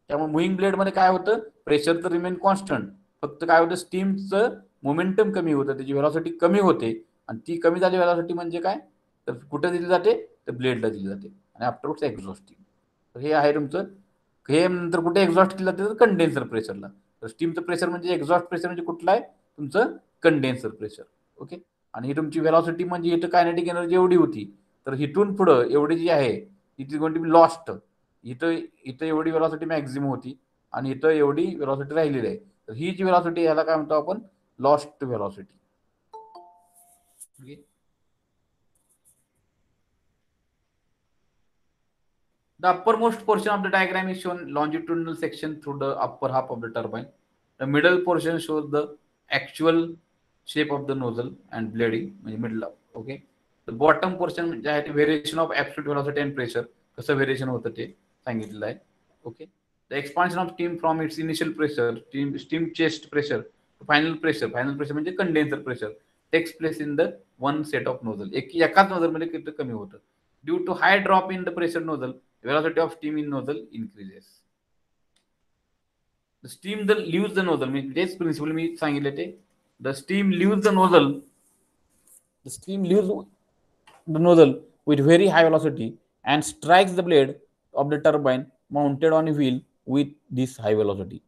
त्यामुळे मुव्हिंग ब्लेड मध्ये काय होतं प्रेशर तर रिमेन कॉन्स्टंट फक्त काय होतं स्टीमचं मोमेंटम कमी होतं त्याची व्हेलॉसिटी कमी होते आणि ती कमी झाली व्हेलॉसिटी म्हणजे काय तर कुठे दिली जाते तर ब्लेडला दिली जाते आणि आफ्टरवर्ड्स एक्झॉस्टिंग. तर हे आहे तुमचं हे नंतर कुठे एक्झॉस्ट केलं जाते तर कंडेन्सर प्रेशरला. तर स्टीमचं प्रेशर म्हणजे एक्झॉस्ट प्रेशर म्हणजे कुठलं आहे तुमचं कंडेन्सर प्रेशर. ओके. आणि ही तुमची व्हेलॉसिटी म्हणजे इथं कायनेटिक एनर्जी एवढी होती तर इथून पुढं एवढी जी आहे it is going to be lost. इथं एवढी व्हेलॉसिटी मॅक्झिमम होती आणि इथं एवढी व्हेलॉसिटी राहिलेली आहे तर ही जी व्हेलॉसिटी याला काय म्हणतो आपण lost velocity. The uppermost portion of the diagram is shown longitudinal section through the upper half of the turbine. The middle portion shows the actual shape of the nozzle and blading म्हणजे middle. Okay. The bottom portion जे आहे ते variation of absolute velocity and pressure कसं variation होतं ते सांगितलेलं आहे. Okay. The expansion of steam from its initial pressure steam chest pressure to final pressure म्हणजे condenser pressure takes place in the one set of nozzle. एकाच nozzle मध्ये किती कमी होतं. Due to high drop in the pressure nozzle, velocity of steam in nozzle increases. The steam leaves the nozzle. This principle मी सांगितले ते. The steam leaves the nozzle. The steam leaves the nozzle with very high velocity and strikes the blade of the turbine mounted on a wheel with this high velocity.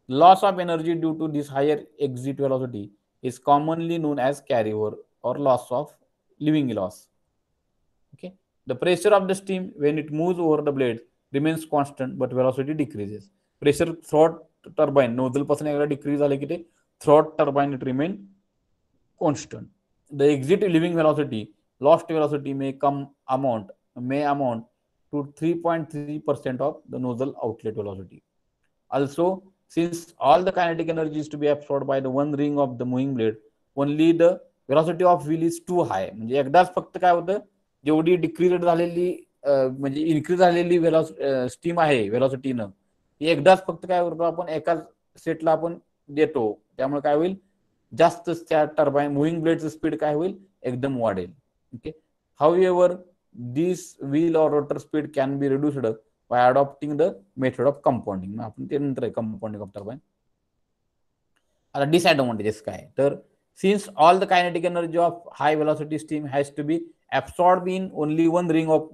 Loss of energy due to this higher exit velocity is commonly known as carryover or loss of leaving loss. Okay. The pressure of the steam when it moves over the blade remains constant but velocity decreases. Pressure throughout turbine nozzle पासून एकदा decrease झाले की ते throughout turbine it remain constant. the exit leaving velocity, lost velocity may amount to 3.3% of the nozzle outlet velocity. Also, since all the kinetic energy is to be absorbed by the one ring of the moving blade, only the velocity of wheel is too high. म्हणजे एकदाच फक्त काय होतं, जेवढी decrease झालेली म्हणजे increase झालेली steam आहे व्हेलॉसिटीनं, एकदाच फक्त काय करतो आपण एकाच सेटला आपण देतो. त्यामुळे काय होईल, जास्त त्या टर्बाईन मुव्हिंग ब्लेडचं स्पीड काय होईल, एकदम वाढेल. Okay. However this wheel or rotor speed can be reduced by adopting the method of compounding. आपण ते नंतर compounding of turbine. आता disadvantages काय, तर since all the kinetic energy of high velocity steam has to be absorbed in only one ring of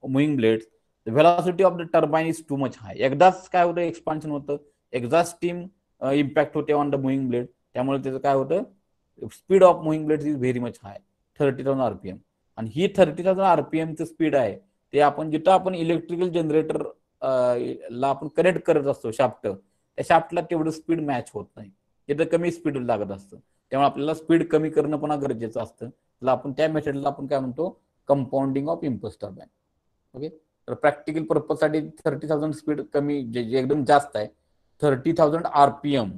moving blades, the velocity of the turbine is too much high. एकदाच काय होतं, expansion होतं, एकदाच steam impact होते on the moving blade. त्यामुळे त्याचं काय होतं, speed of moving blade is very much hi, 30,000 RPM. आणि ही 30,000 RPM स्पीड आहे ते आपण जिथं आपण इलेक्ट्रिकल जनरेटर ला आपण कनेक्ट करत असतो शाफ्ट, त्या शाफ्टला तेवढं स्पीड मॅच होत नाही, तिथं कमी स्पीड लागत असतं. त्यामुळे आपल्याला स्पीड कमी करणं पण गरजेचं असतं. त्याला आपण त्या मेथडला आपण काय म्हणतो, compounding of impulse turbine. Okay. तर प्रॅक्टिकल पर्पजसाठी 30,000 स्पीड कमी, जे एकदम जास्त आहे, 30,000 RPM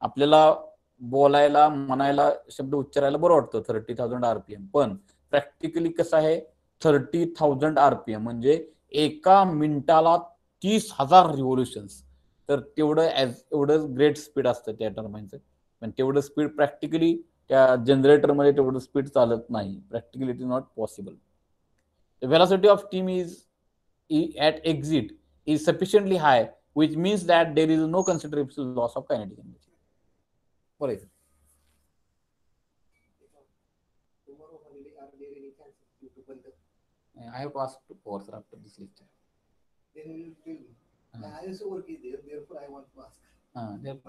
आपल्याला बोलायला म्हणायला शब्द उच्चारायला बरं वाटतं 30,000 RPM, पण प्रॅक्टिकली कसं आहे, 30,000 RPM म्हणजे एका मिनिटाला 30,000 रिव्होल्युशन्स. तर एवढं ग्रेट स्पीड असतं त्या टर्बाईनचं. पण तेवढं स्पीड प्रॅक्टिकली त्या जनरेटरमध्ये तेवढं स्पीड चालत नाही. Practically it is not possible. The velocity of steam is at exit is sufficiently high, which means that there is no considerable loss of kinetic energy. What is it? I have to ask to course after this lecture. Then you will tell me. I also work there, therefore I want to ask.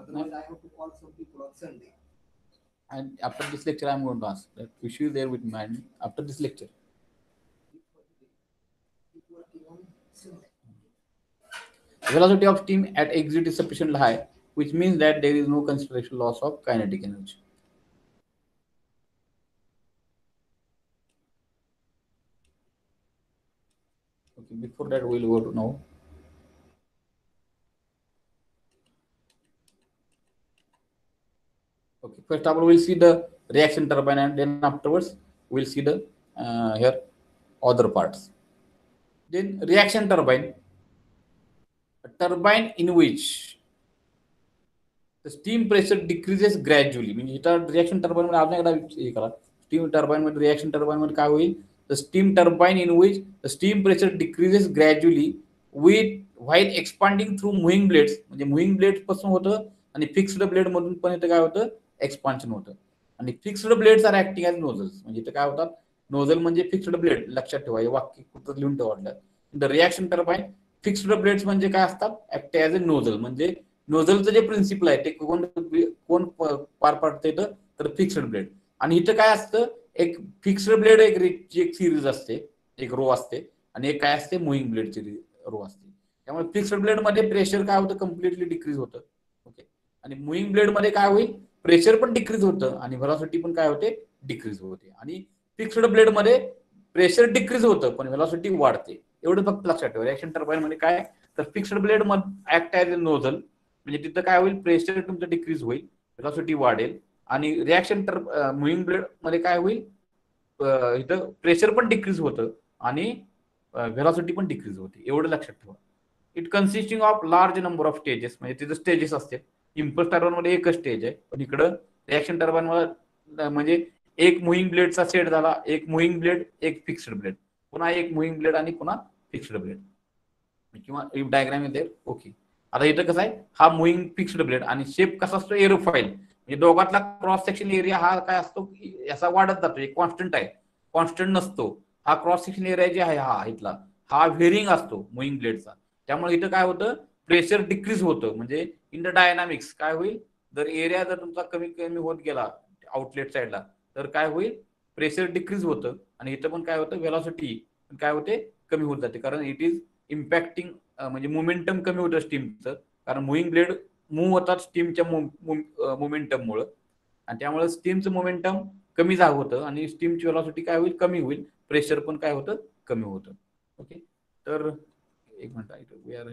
Otherwise, I have to call some people on Sunday. And after this lecture, I am going to ask. That issue is there with me after this lecture. Velocity of steam at exit is sufficiently high, which means that there is no considerable loss of kinetic energy. Okay, before that we'll go to now. Okay, first of all we'll see the reaction turbine, and then afterwards we'll see the here other parts. Then reaction turbine, a turbine in which the steam pressure decreases gradually. म्हणजे इथं reaction turbine मध्ये आपण एकदा हे करा, steam turbine मध्ये reaction turbine मध्ये काय होईल, the steam turbine in which the steam pressure decreases gradually while expanding through moving blades. म्हणजे moving blades पासून होतं आणि फिक्स्ड ब्लेड मधून पण इथं काय होतं, एक्सपान्शन होतं. आणि fixed blades are acting as nozzles. म्हणजे इथं काय होतात, नोझल म्हणजे फिक्स्ड ब्लेड. लक्षात ठेवा, हे वाक्य कुठं लिहून ठेवलं. The reaction turbine fixed blades म्हणजे काय असतात, ऍक्ट ॲज अ नोझल. म्हणजे नोझलचं जे प्रिन्सिपल आहे ते कोण पार पाडतं इथं, तर फिक्स्ड ब्लेड. आणि इथं काय असतं, एक फिक्स्ड ब्लेड एक सिरीज असते, एक रो असते, आणि एक काय असते, मुव्हिंग ब्लेडची रो असते. त्यामुळे फिक्स्ड ब्लेड मध्ये प्रेशर काय होतं, कम्प्लिटली डिक्रीज होतं. ओके. आणि मुव्हिंग ब्लेड मध्ये काय होईल, प्रेशर पण डिक्रीज होतं आणि व्हेलॉसिटी पण काय होते, डिक्रीज होते. आणि फिक्स्ड ब्लेड मध्ये प्रेशर डिक्रीज होतं पण व्हेलॉसिटी वाढते. एवढं फक्त लक्षात ठेवा. रिएक्शन टर्बाइन मध्ये काय, तर फिक्स्ड ब्लेड मध्ये ऍक्ट ॲज अ नोझल. म्हणजे तिथं काय होईल, प्रेशर तुमचं डिक्रीज होईल, व्हेलॉसिटी वाढेल. आणि रिएक्शन मुव्हिंग ब्लेड मध्ये काय होईल, इथं प्रेशर पण डिक्रीज होतं आणि व्हेलॉसिटी पण डिक्रीज होते. एवढं लक्षात ठेवा. It consisting of large number of stages. म्हणजे तिथं स्टेजेस असते. इम्पल्स टर्बाइन मध्ये एकच स्टेज आहे, पण इकडं रिएक्शन टर्बाइन मध्ये म्हणजे एक मुव्हिंग ब्लेडचा सेट झाला, एक मुव्हिंग ब्लेड, एक फिक्स्ड ब्लेड, पुन्हा एक मुव्हिंग ब्लेड आणि पुन्हा फिक्स्ड ब्लेड. किंवा डायग्राम येते. ओके. आता इथं कसं आहे, हा मुव्हिंग फिक्स्ड ब्लेड आणि शेप कसा असतो, एरोफाईल. म्हणजे दोघातला क्रॉस सेक्शन एरिया हा काय असतो, याचा वाढत जातो, एक कॉन्स्टंट आहे, कॉन्स्टंट नसतो. हा क्रॉस सेक्शन एरिया जे आहे हा इथला, हा व्हेरिंग असतो मुव्हिंग ब्लेडचा. त्यामुळे इथं काय होतं, प्रेशर डिक्रीज होतं. म्हणजे इन द डायनामिक्स काय होईल, जर एरिया जर तुमचा कमी कमी होत गेला आउटलेट साईडला, तर काय होईल, प्रेशर डिक्रीज होतं. आणि इथं पण काय होतं, व्हेलॉसिटी काय होते, कमी होत जाते. कारण इट इज इम्पॅक्टिंग, म्हणजे मोमेंटम कमी होतं स्टीमचं. कारण मुव्हिंग ब्लेड मूव्ह होतात स्टीमच्या मोमेंटममुळं, आणि त्यामुळे स्टीमचं मोमेंटम कमी जाग होतं आणि स्टीमची व्हेलॉसिटी काय होईल, कमी होईल, प्रेशर पण काय होतं, कमी होतं. ओके, तर एक minute, we are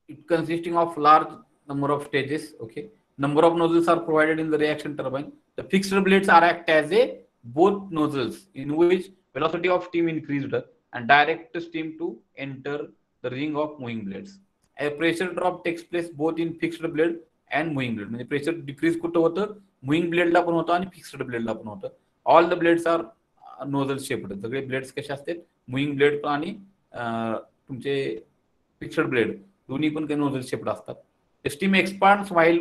it consisting of large number of stages. Okay, number of nozzles are provided in the reaction turbine. The fixed blades are act as a both nozzles in which velocity of steam increased and direct steam to enter the ring of moving blades. A pressure drop takes place both in fixed blade and moving blade. म्हणजे pressure decrease कुठं होतं, moving ब्लेडला पण होतं आणि fixed ब्लेडला पण होतं. All the blades are nozzle shaped. सगळे ब्लेड्स कसे असतात, मुव्हिंग ब्लेड पण आणि तुमचे फिक्स्ड ब्लेड दोन्ही पण काही नोझल शेप्ड असतात. The steam expands while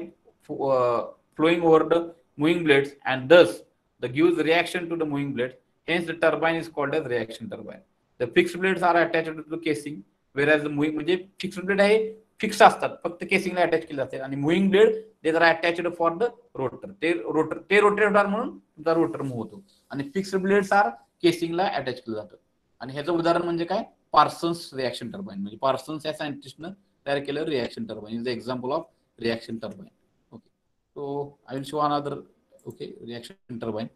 flowing over the moving blades and thus the gives reaction to the moving blades. Hence the turbine is called as reaction turbine. The fixed blades are attached to the casing whereas the moving म्हणजे fixed blade आहे fix असतात, फक्त केसिंगला attach केले असतात आणि moving blade ते जरा attached for the rotor. ते रोटेट होणार म्हणून तुमचा रोटर मूव्ह होतो आणि फिक्स्ड ब्लेड्स आर केसिंगला अटॅच केलं जातं. आणि ह्याचं उदाहरण म्हणजे काय, पार्सन्स रिएक्शन टर्बाइन. म्हणजे पार्सन्स या सायंटिस्टनं तयार केलं reaction turbine is the example of reaction turbine. Okay, so I will show another. Okay, reaction turbine.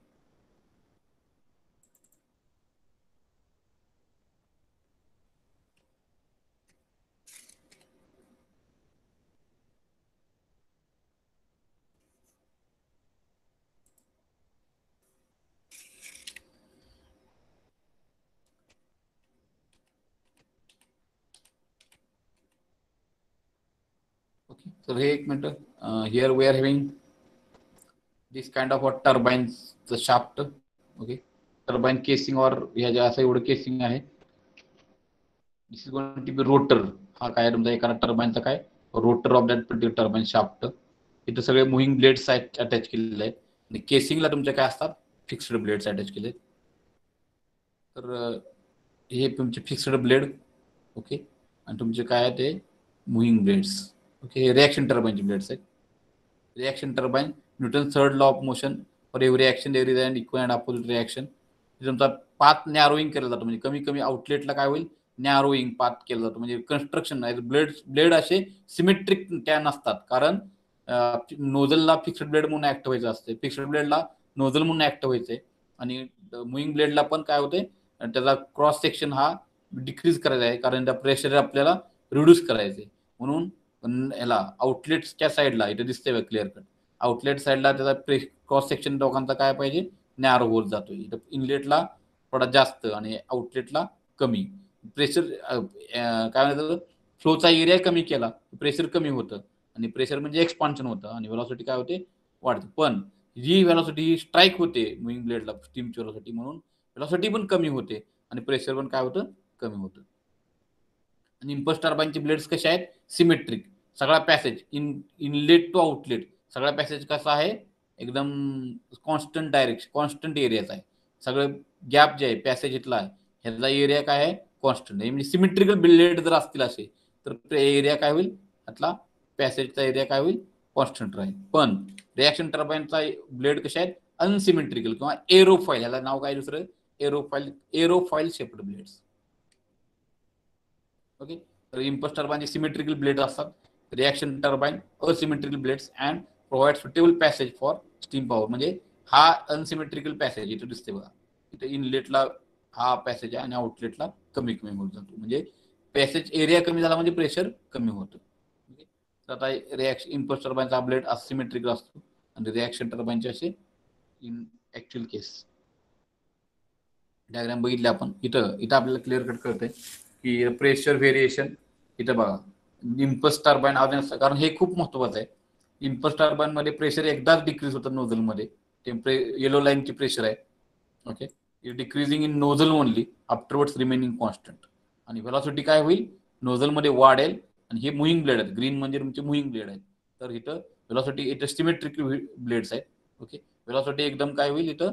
Okay, so हे एक minute, here we are having this kind of a turbines the shaft. Okay, turbine casing or ह्या ज्या असं एवढं casing आहे. This is going to be rotor. हा काय तुमचा एका टर्बाइनचा काय rotor of that particular turbine shaft. इथं सगळे मुव्हिंग ब्लेड्स अटॅच केलेले आहेत आणि केसिंगला तुमच्या काय असतात, फिक्स्ड ब्लेड्स अटॅच केले. तर हे तुमचे फिक्स्ड ब्लेड. ओके, आणि तुमचे काय आहे ते मुव्हिंग ब्लेड्स. ओके, रिएक्शन टर्बाइनचे ब्लेड्स आहेत. Reaction turbine Newton third law of motion for every action there is an equal and opposite reaction. तुमचा पाथ नॅरोईंग केला जातो, म्हणजे कमी कमी आउटलेटला काय होईल, नॅरोईंग पाथ केलं जातं. म्हणजे कन्स्ट्रक्शन आहे ब्लेड असे सिमेट्रिक त्या नसतात, कारण नोझलला फिक्स्ड ब्लेड म्हणून ऍक्ट व्हायचं असते, फिक्स्ड ब्लेडला नोझल म्हणून ऍक्ट व्हायचंय आणि मुव्हिंग ब्लेडला पण काय होते, त्याचा क्रॉस सेक्शन हा डिक्रीज करायचा आहे, कारण त्या प्रेशर आपल्याला रिड्यूस करायचे. म्हणून याला आउटलेटच्या साईडला इथे दिसतंय क्लिअर कट, आउटलेट साईडला त्याचा क्रॉस सेक्शन दोघांचा काय पाहिजे, नॅरो होत जातो. इथं इनलेटला थोडा जास्त आणि आउटलेटला कमी. प्रेशर काय म्हणतात, फ्लोचा एरिया कमी केला प्रेशर कमी होतं आणि प्रेशर म्हणजे एक्सपान्शन होतं आणि व्हेलॉसिटी काय होते, वाढते. पण जी व्हेलॉसिटी स्ट्राईक होते मुव्हिंग ब्लेडला स्टीमची व्हेलॉसिटी, म्हणून व्हेलॉसिटी पण कमी होते आणि प्रेशर पण काय होतं, कमी होतं. आणि इम्पल्स टर्बाइनचे ब्लेड्स कसे आहेत, सिमेट्रिक. सगळा पॅसेज इनलेट टू आउटलेट सगळा पॅसेज कसा आहे, एकदम कॉन्स्टंट डायरेक्शन, कॉन्स्टंट एरियाचा आहे. सगळं गॅप जे आहे पॅसेज इथला आहे ह्याचा एरिया काय आहे, कॉन्स्टंट आहे. म्हणजे सिमेट्रिकल ब्लेड जर असतील असे तर एरिया काय होईल, त्यातला पॅसेजचा एरिया काय होईल, कॉन्स्टंट राहील. पण रिएक्शन टर्बाइनचा ब्लेड कसे आहेत, अनसिमेट्रिकल किंवा एरोफॉइल, ह्याला नाव काय दुसरं, एरोफॉइल शेप्ड ब्लेड्स. ओके, तर इम्पल्स टर्बाइनचे सिमेट्रिकल ब्लेड असतात, reaction turbine asymmetrical blades and provide suitable passage for steam power. म्हणजे हा अनसिमेट्रिकल पॅसेज इथे दिसते बघा, इथे इनलेटला हा पॅसेज आहे आणि आउटलेटला कमी कमी होत जातो. म्हणजे पॅसेज एरिया कमी झाला म्हणजे प्रेशर कमी होतं. तर आता रिएक्शन इम्पल्स टर्बाइनचा ब्लेड असिमेट्रिकल असतो आणि रिएक्शन टर्बाइनचे असे इन ऍक्च्युअल केस. डायग्राम बघितले आपण, इथं आपल्याला क्लिअर कट कळतंय की प्रेशर व्हेरिएशन. इथं बघा इम्पल्स टर्बाइन, कारण हे खूप महत्वाचं आहे. इम्पल्स टर्बाइन मध्ये प्रेशर एकदाच डिक्रीज होतं नोझल मध्ये, येलो लाईनची प्रेशर आहे. Okay, decreasing in nozzle only afterwards remaining constant. आणि व्हेलॉसिटी काय होईल, नोझल मध्ये वाढेल आणि हे मुव्हिंग ब्लेड आहेत, ग्रीन म्हणजे तुमचे मुव्हिंग ब्लेड आहेत. तर इथं व्हेलॉसिटी, इथं सिमेट्रिक ब्लेड्स आहेत. ओके, व्हेलॉसिटी एकदम काय होईल, इथं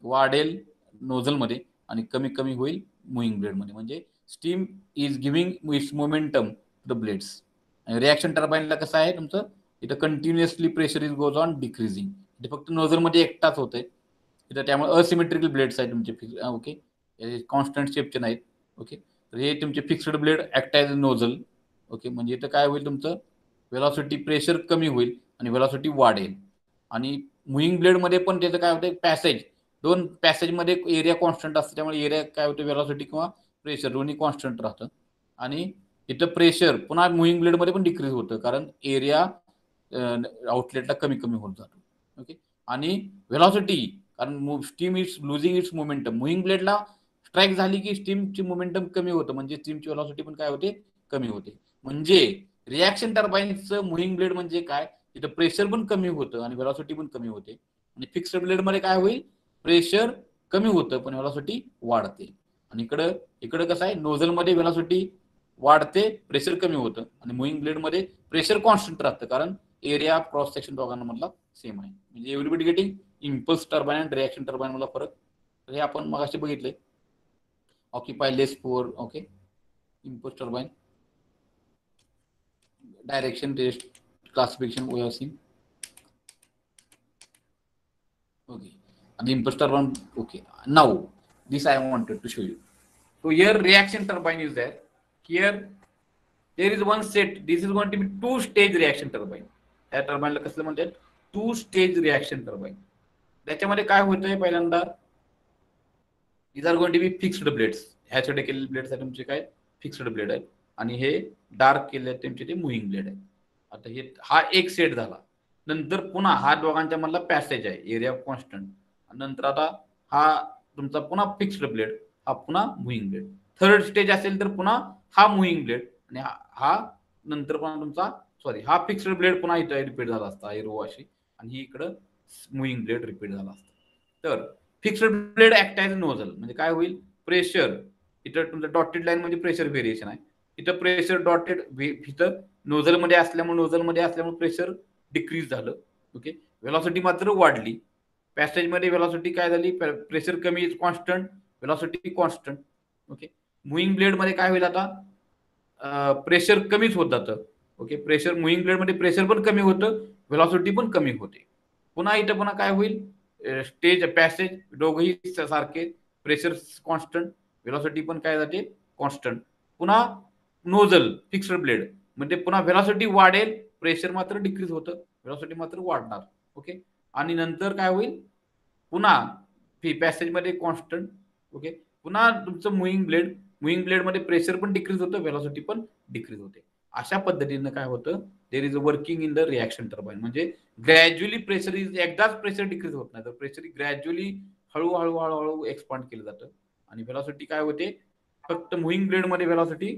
वाढेल नोझल मध्ये आणि कमी कमी होईल मुव्हिंग ब्लेड मध्ये. म्हणजे steam is giving its momentum to the blades. आणि रिएक्शन टर्बाइनला कसं आहे तुमचं, इथं continuously pressure is goes on decreasing. इथे फक्त नोझल मध्ये एकटाच होतंय इथं, त्यामुळे असिमेट्रिकल ब्लेड्स आहेत तुमचे. ओके, कॉन्स्टंट शेपचे नाहीत. ओके, तर हे तुमचे fixed blade act as nozzle. Okay, म्हणजे इथं काय होईल, तुमचं वेलॉसिटी प्रेशर कमी होईल आणि वेलॉसिटी वाढेल. आणि मुव्हिंग ब्लेडमध्ये पण त्याचं काय होतं, पॅसेज, दोन पॅसेजमध्ये एरिया कॉन्स्टंट असतं, त्यामुळे एरिया काय होतं, वेलॉसिटी किंवा प्रेशर दोन्ही कॉन्स्टंट राहतं. आणि इथं प्रेशर पुन्हा मुव्हिंग ब्लेडमध्ये पण डिक्रीज होतं, कारण एरिया आउटलेटला कमी कमी होत जातो. ओके, आणि वेलॉसिटी, कारण steam is losing its momentum, moving ब्लेडला स्ट्राईक झाली की स्टीमची मोमेंटम कमी होतं, म्हणजे स्टीमची वेलॉसिटी पण काय होते, कमी होते. म्हणजे रिॲक्शन टर्बाईनचं मुव्हिंग ब्लेड म्हणजे काय, तिथं प्रेशर पण कमी होतं आणि वेलॉसिटी पण कमी होते. आणि फिक्स्ड ब्लेडमध्ये काय होईल, प्रेशर कमी होतं पण वेलॉसिटी वाढते. आणि इकडं कसं आहे, नोझलमध्ये वेलॉसिटी वाढते, प्रेशर कमी होतं, आणि मुव्हिंग ब्लेडमध्ये प्रेशर कॉन्स्टंट राहतं, कारण एरिया क्रॉस सेक्शन दोघांमधला सेम आहे. म्हणजे एव्हरीबडी गेटिंग इम्पल्स टर्बाईन आणि रिॲक्शन टर्बाईन मधला फरक. तर हे आपण मगाशी बघितले. Occupy less poor. Okay, impulse turbine direction test classification we have seen. Okay, and the impulse turbine. Okay, now this I wanted to show you. So here reaction turbine is there. Here there is one set. This is going to be two-stage reaction turbine. त्या टर्बाईनला कसलं म्हणतात, two stage reaction turbine. त्याच्यामध्ये काय होतंय, पहिल्यांदा these are going to be fixed blades. ह्याच्याकडे केलेले blades आहेत तुमचे काय, फिक्स्ड ब्लेड आहेत, आणि हे डार्क केले तुमचे ते मुव्हिंग ब्लेड आहेत. आता हे हा एक सेट झाला. नंतर पुन्हा हा दोघांच्या मधला पॅसेज आहे, एरिया कॉन्स्टंट. नंतर आता हा तुमचा पुन्हा फिक्स्ड ब्लेड, हा पुन्हा मुव्हिंग ब्लेड. थर्ड स्टेज असेल तर पुन्हा हा मुव्हिंग ब्लेड, आणि हा नंतर पुन्हा तुमचा हा फिक्स्ड ब्लेड पुन्हा इथं रिपीट झाला असता, रो अशी, आणि ही इकडं मुव्हिंग ब्लेड रिपीट झाला असता. तर fixed blade act as nozzle, म्हणजे काय होईल, प्रेशर इथं तुमचं डॉटेड लाईन म्हणजे प्रेशर व्हेरिएशन आहे, इथं प्रेशर डॉटेड, इथं नोझलमध्ये असल्यामुळे प्रेशर डिक्रीज झालं. ओके, वेलॉसिटी मात्र वाढली. पॅसेजमध्ये वेलॉसिटी काय झाली, प्रेशर कमी, constant, velocity constant. Okay, moving ब्लेडमध्ये काय होईल, आता प्रेशर कमीच होत जातं. ओके, प्रेशर मुव्हिंग ब्लेडमध्ये प्रेशर पण कमी होतं, वेलॉसिटी पण कमी होते. पुन्हा इथं पुन्हा काय होईल, स्टेज पॅसेज दोघंही सारखे, प्रेशर कॉन्स्टंट, वेलॉसिटी पण काय जाते, कॉन्स्टंट. पुन्हा नोझल फिक्स्ड ब्लेड म्हणजे पुन्हा वेलॉसिटी वाढेल, प्रेशर मात्र डिक्रीज होतं, वेलॉसिटी मात्र वाढणार. ओके, आणि नंतर काय होईल, पुन्हा पॅसेजमध्ये कॉन्स्टंट. ओके, पुन्हा तुमचं मुव्हिंग ब्लेडमध्ये प्रेशर पण डिक्रीज होतं, वेलॉसिटी पण डिक्रीज होते. अशा पद्धतीनं काय होतं, there is a working in the reaction turbine. म्हणजे ग्रॅज्युअली प्रेशर एकदाच प्रेशर डिक्रीज होत नाही, तर प्रेशर ग्रॅज्युअली हळूहळू एक्सपांड केलं जातं. आणि वेलॉसिटी काय होते, फक्त मुव्हिंग ब्लेडमध्ये वेलॉसिटी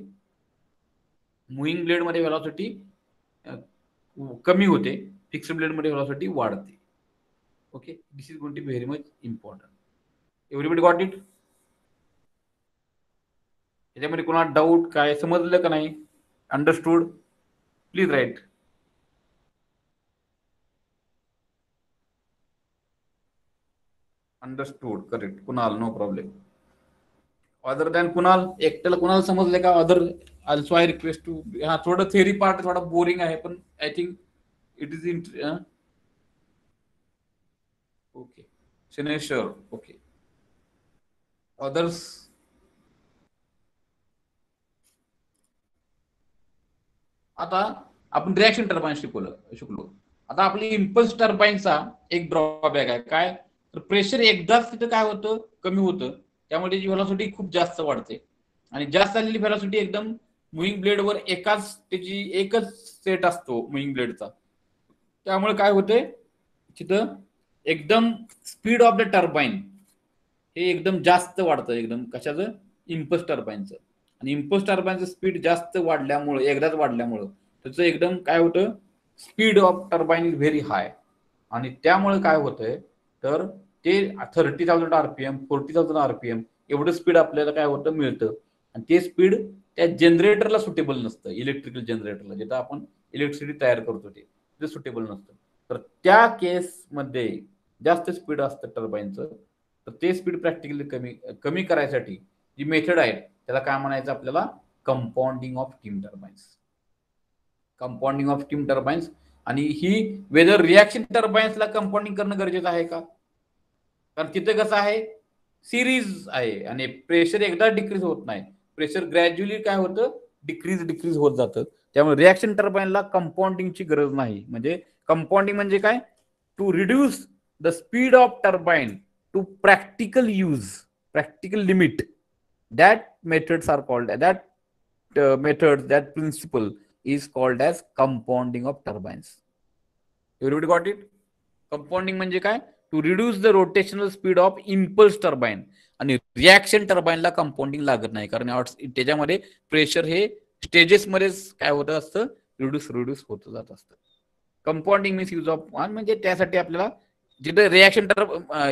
कमी होते, फिक्स्ड ब्लेडमध्ये वेलॉसिटी वाढते. Okay, this is going to be very much important. Everybody got it? याच्यामध्ये कोणाला डाऊट, काय समजलं का नाही, understood? Please right. Understood, correct. Kunal, no problem. Other than Kunal, एकट्याला कुणाला समजले का? Other also I request to. हा, थोडं थेअरी पार्ट थोडा बोरिंग आहे, पण I think it is okay. Sineshwar, okay. Others? आता आपण रिॲक्शन टर्बाईन शिकलो. आता आपली इम्पल्स टर्बाईनचा एक ड्रॉबॅक आहे, काय, तर प्रेशर एकदाच तिथं काय होतं, कमी होतं, त्यामुळे त्याची व्हेलॉसिटी खूप जास्त वाढते. आणि जास्त झालेली व्हेलॉसिटी एकदम मुव्हिंग ब्लेडवर एकच सेट असतो मुव्हिंग ब्लेडचा, त्यामुळे काय होते, तिथं एकदम स्पीड ऑफ द टर्बाईन हे एकदम जास्त वाढतं, एकदम कशाचं, इम्पल्स टर्बाईनचं. आणि इम्पल्स टर्बाईनचं स्पीड जास्त वाढल्यामुळे, एकदाच वाढल्यामुळं त्याचं एकदम काय होतं, speed of turbine is very high. आणि त्यामुळे काय होतंय, तर ते 30,000 RPM 40,000 RPM एवढं स्पीड आपल्याला काय होतं, मिळतं. आणि ते स्पीड त्या जनरेटरला सुटेबल नसतं, इलेक्ट्रिकल जनरेटरला, जिथं आपण इलेक्ट्रिसिटी तयार करतो ते सुटेबल नसतं. तर त्या केसमध्ये जास्त स्पीड असतं टर्बाईनचं, तर ते स्पीड प्रॅक्टिकली कमी करायसाठी जी मेथड आहे त्याला काय म्हणायचं आपल्याला, compounding of steam turbines. Compounding of steam turbines. आणि ही वेदर रिॲक्शन टर्बाईन्सला कंपाऊंडिंग करणं गरजेचं आहे का, कारण तिथे कसं आहे, सिरीज आहे आणि प्रेशर एकदा डिक्रीज होत नाही, प्रेशर ग्रॅज्युअली काय होतं, डिक्रीज होत जातं. त्यामुळे रिॲक्शन टर्बाईनला कंपाऊंडिंगची गरज नाही. म्हणजे कंपाऊंडिंग म्हणजे काय, to reduce the speed of turbine to practical use, practical limit. That methods are called that method, that principle is called as compounding of turbines. Everybody got it? Compounding म्हणजे काय, to reduce the rotational speed of impulse turbine. आणि reaction टर्बाईनला compounding लागत नाही, कारण त्याच्यामध्ये pressure हे स्टेजेसमध्येच काय होत असतं, रिड्यूस होत जात असतं. Compounding means use of one, म्हणजे त्यासाठी आपल्याला जिथे रिॲक्शन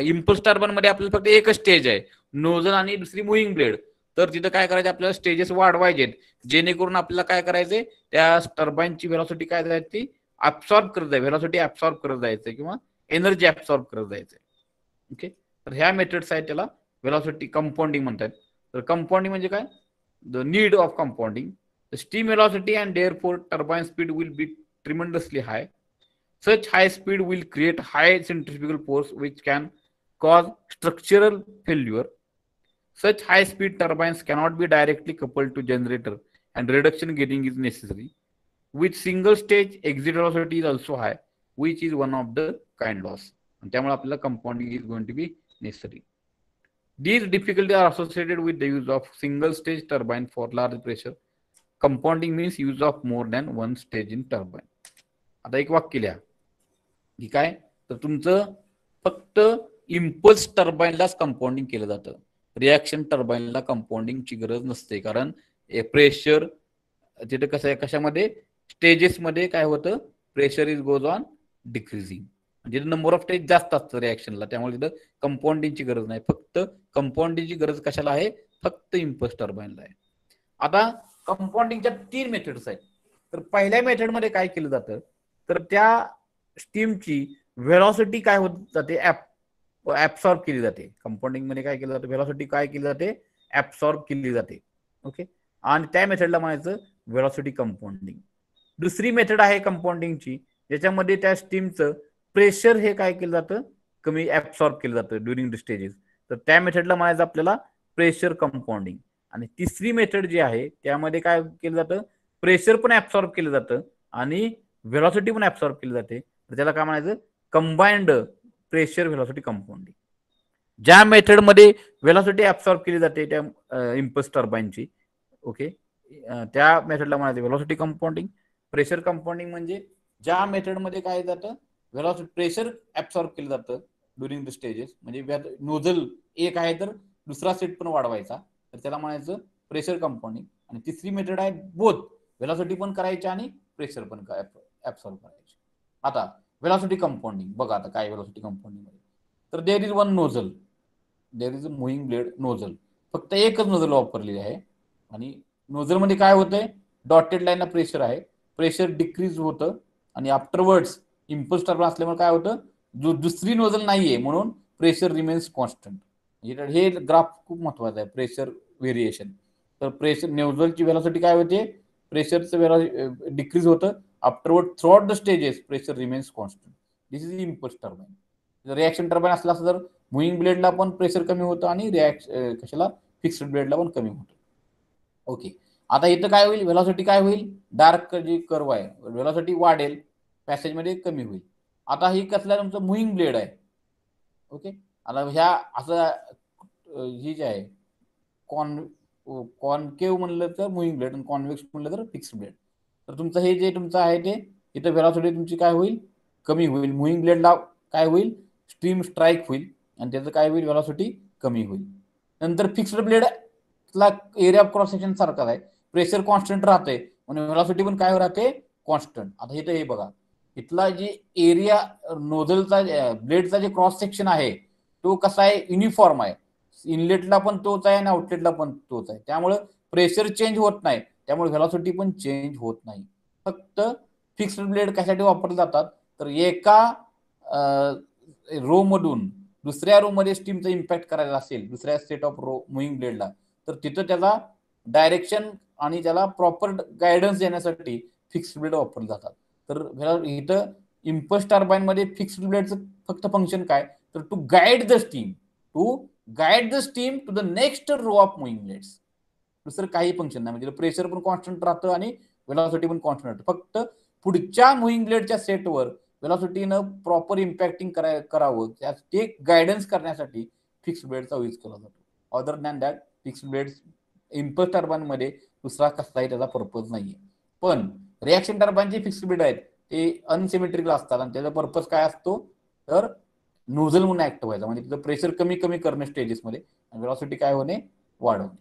इम्पल्स टर्बाईन मध्ये आपल्याला फक्त एकच स्टेज आहे, नोझल आणि दुसरी मुव्हिंग ब्लेड. तर तिथं काय करायचं, आपल्याला स्टेजेस वाढवायचे जेणेकरून आपल्याला काय करायचंय, त्या टर्बाईनची व्हेलॉसिटी काय जायची, ती ऍब्सॉर्ब करत जायचं, व्हेलॉसिटी ऍब्सॉर्ब करत जायचं किंवा एनर्जी ऍब्सॉर्ब करत जायचंय. ओके, तर ह्या मेथड्स आहेत, त्याला व्हेलॉसिटी कंपाऊंडिंग म्हणतात. तर कंपाऊंडिंग म्हणजे काय, the need of compounding. The steam velocity and therefore turbine speed will be tremendously hi. Such high speed will create high centrifugal force which can cause structural failure. Such high speed turbines cannot be directly coupled to generator and reduction gearing is necessary. With single stage exit velocity is also high, which is one of the kind loss. And त्यामुळे आपल्याला compounding is going to be necessary. These difficulties are associated with the use of single stage turbine for large pressure. Compounding means use of more than one stage in turbine. आता एक वाक्य लिहा की काय, तर तुमचं फक्त इम्पल्स टर्बाईनलाच कंपाऊंडिंग केलं जातं, रिॲक्शन टर्बाईनला कंपाऊंडिंगची गरज नसते. कारण प्रेशर तिथे कसं आहे, कशामध्ये स्टेजेसमध्ये काय होतं, pressure is goes on decreasing, म्हणजे नंबर ऑफ स्टेज जास्त असतं रिॲक्शनला. त्यामुळे तिथं कंपाऊंडिंगची गरज नाही, फक्त कंपाऊंडिंगची गरज कशाला आहे, फक्त इम्पल्स टर्बाईनला आहे. आता कंपाऊंडिंगच्या 3 मेथड्स आहेत. तर पहिल्या मेथडमध्ये काय केलं जातं, तर त्या स्टीमची व्हेलॉसिटी काय होत जाते, ऍब्सॉर्ब केली जाते. कंपाऊंडिंग मध्ये काय केलं जातं, व्हेलॉसिटी काय केली जाते, ऍब्सॉर्ब केली जाते. ओके, आणि त्या मेथडला म्हणायचं व्हेलॉसिटी कंपाऊंडिंग. दुसरी मेथड आहे कंपाऊंडिंगची, ज्याच्यामध्ये त्या स्टीमचं प्रेशर हे काय केलं जातं, कमी ऍब्सॉर्ब केलं जातं ड्युरिंग द स्टेजेस. तर त्या मेथडला म्हणायचं आपल्याला प्रेशर कंपाऊंडिंग. आणि तिसरी मेथड जी आहे त्यामध्ये काय केलं जातं, प्रेशर पण ऍब्सॉर्ब केलं जातं आणि व्हेलॉसिटी पण ऍब्सॉर्ब केली जाते. तर त्याला काय म्हणायचं, कंबाइंड प्रेशर व्हेलॉसिटी कंपाऊंडिंग. ज्या मेथडमध्ये व्हेलॉसिटी ऍब्सॉर्ब केली जाते त्या इम्पल्स टर्बाईनची, ओके, त्या मेथडला म्हणायचं व्हेलॉसिटी कंपाऊंडिंग. प्रेशर कंपाऊंडिंग म्हणजे ज्या मेथडमध्ये काय जातं, व्हेलॉसिटी प्रेशर ऍब्सॉर्ब केलं जातं ड्युरिंग द स्टेजेस, म्हणजे नोझल एक आहे तर दुसरा सेट पण वाढवायचा, तर त्याला म्हणायचं प्रेशर कंपाऊंडिंग. आणि तिसरी मेथड आहे बोथ, व्हेलॉसिटी पण करायची आणि प्रेशर पण ऍब्सॉर्ब करायचे. आता व्हेलॉसिटी कंपाऊंडिंग बघा, आता काय व्हेलॉसिटी कंपाऊंडिंग मध्ये, तर there is one nozzle, there is a moving blade nozzle, फक्त एकच नोझल वापरलेली आहे. आणि नोझल मध्ये काय होतंय, डॉटेड लाईनला प्रेशर आहे, प्रेशर डिक्रीज होतं आणि आफ्टरवर्ड्स इम्पल्स टर्बाईन असल्यामुळे काय होतं, जो दुसरी नोझल नाहीये म्हणून प्रेशर रिमेन्स कॉन्स्टंट. हे ग्राफ खूप महत्वाचं आहे, प्रेशर व्हेरिएशन. तर प्रेशर नोझलची व्हेलॉसिटी काय होते, प्रेशरचं डिक्रीज होतं, afterward throughout the stages pressure remains constant. This is impulse turbine. Reaction turbine असला असं तर मुव्हिंग ब्लेडला पण प्रेशर कमी होतं आणि कशाला फिक्स्ड ब्लेडला पण कमी होतं. ओके, आता इथं काय होईल, व्हेलॉसिटी काय होईल, डार्क जी कर्व आहे व्हेलॉसिटी वाढेल, पॅसेजमध्ये कमी होईल. आता ही कसला तुमचं मुव्हिंग ब्लेड आहे. ओके, आता ह्या असं ही जे आहे कॉनकेव्ह म्हणलं तर मुव्हिंग ब्लेड आणि कॉन्व्हेक्स म्हणलं तर फिक्स्ड ब्लेड. तर तुमचं हे जे तुमचं आहे ते इथं व्हेलॉसिटी तुमची काय होईल, कमी होईल. मुव्हिंग ब्लेडला काय होईल, स्ट्रीम स्ट्राईक होईल आणि त्याचं काय होईल, व्हेलॉसिटी कमी होईल. नंतर फिक्स्ड ब्लेडला एरिया ऑफ क्रॉस सेक्शन सारखाच आहे, प्रेशर कॉन्स्टंट राहते म्हणून व्हेलॉसिटी पण काय राहते, कॉन्स्टंट. आता इथं हे बघा, इथला जे एरिया नोझलचा ब्लेडचा जे क्रॉस सेक्शन आहे तो कसा आहे, युनिफॉर्म आहे. इनलेटला पण तोच आहे आणि आउटलेटला पण तोच आहे, त्यामुळे प्रेशर चेंज होत नाही, त्यामुळे व्हेलॉसिटी पण चेंज होत नाही. फक्त फिक्स्ड ब्लेड कशासाठी वापरले जातात, तर एका रो मधून दुसऱ्या रो मध्ये स्टीमचा इम्पॅक्ट करायला असेल दुसऱ्या सेट ऑफ रो मुव्हिंग ब्लेडला, तर तिथं त्याला डायरेक्शन आणि त्याला प्रॉपर गायडन्स देण्यासाठी फिक्स्ड ब्लेड वापरले जातात. तर इथं इम्पल्स टर्बाईन मध्ये फिक्स्ड ब्लेडचं फक्त फंक्शन काय, तर to guide the steam, to guide the steam to the next row of moving blades. दुसरं काही फंक्शन नाही. म्हणजे प्रेशर पण कॉन्स्टंट राहतं आणि व्हेलॉसिटी पण कॉन्स्टंट राहतं. फक्त पुढच्या मुव्हिंग ब्लेडच्या सेटवर व्हेलॉसिटीनं प्रॉपर इम्पॅक्टिंग करावं ते गायडन्स करण्यासाठी फिक्स ब्लेडचा यूज केला जातो. Other than that fix blade impulse टर्बाईनमध्ये दुसरा कसलाही त्याचा पर्पज नाहीये. पण रिॲक्शन टर्बाईनचे फिक्स ब्लेड आहेत ते अनसिमेट्रिकल असतात आणि त्याचा पर्पज काय असतो तर नोझल म्हणून ऍक्ट व्हायचा. म्हणजे तिथं प्रेशर कमी कमी करणे स्टेजेसमध्ये आणि व्हेलॉसिटी काय होणे वाढवणे.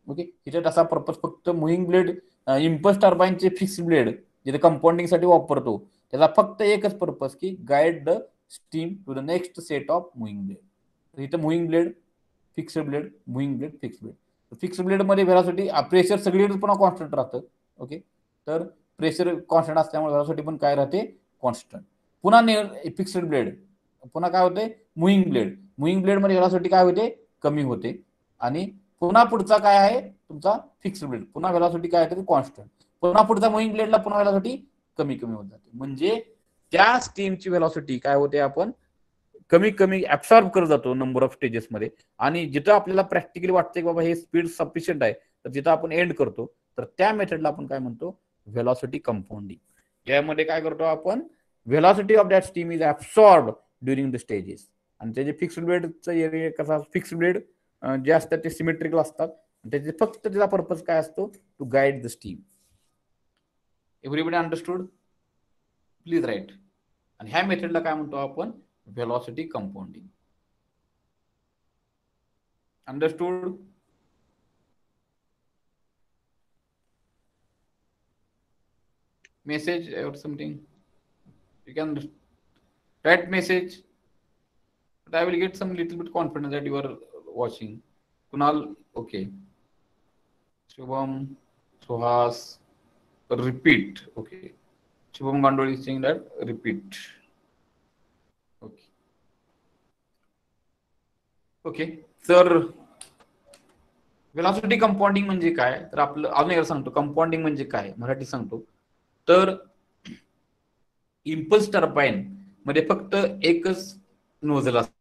ओके, तिथे तसा पर्पज फक्त मुव्हिंग ब्लेड इम्पल्स टर्बाईनचे फिक्स ब्लेड जिथे कंपाऊंडिंगसाठी वापरतो त्याचा फक्त एकच पर्पज की guide the steam to the next set of moving blade. इथं moving blade fixed blade moving blade fix blade. Fix ब्लेडमध्ये व्हेलॉसिटी प्रेशर सगळीकडे पुन्हा कॉन्स्टंट राहतं. ओके, तर प्रेशर कॉन्स्टंट असल्यामुळे व्हेलॉसिटी पण काय राहते कॉन्स्टंट. पुन्हा फिक्स्ड ब्लेड पुन्हा काय होते मुव्हिंग ब्लेड. मुव्हिंग ब्लेडमध्ये व्हेलॉसिटी काय होते कमी होते आणि पुन्हा पुढचा काय आहे तुमचा फिक्स्ड ब्लेड पुन्हा व्हेलॉसिटी काय होते कॉन्स्टंट. पुन्हा पुढचा मुव्हिंग ब्लेडला पुन्हा व्हेलॉसिटी कमी कमी होत जाते. म्हणजे त्या स्टीमची व्हेलॉसिटी काय होते आपण कमी कमी ऍब्सॉर्ब करत जातो नंबर ऑफ स्टेजेसमध्ये. आणि जिथं आपल्याला प्रॅक्टिकली वाटतं की बाबा हे स्पीड सफिशियंट आहे तर जिथं आपण एंड करतो तर त्या मेथडला आपण काय म्हणतो व्हेलॉसिटी कंपाऊंडिंग. यामध्ये काय करतो आपण velocity of that steam is absorb during the stages. आणि त्याचे फिक्स्ड ब्लेडचा एरिया कसा फिक्स्ड ब्लेड जे असतात ते सिमेट्रिकल असतात. त्याचे फक्त त्याचा पर्पज काय असतो to guide the steam. Everybody understood? Please right. आणि ह्या मेथडला काय म्हणतो आपण velocity compounding. Understood? Message or something? You can write message, but I will get some little bit confidence that you are watching. Kunal, okay. Shubham, Suhas, repeat. Okay. Shubham Gandoli is saying that repeat. Okay. Okay. Sir, velocity compounding म्हणजे काय तर आपलं अजून एकदा सांगतो compounding म्हणजे काय मराठी सांगतो. तर इम्पल्स टर्बाईन मध्ये फक्त एकच नोझल असतो.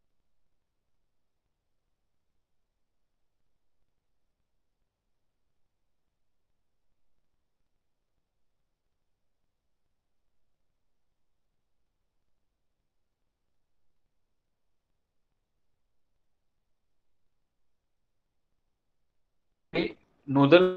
Nozzle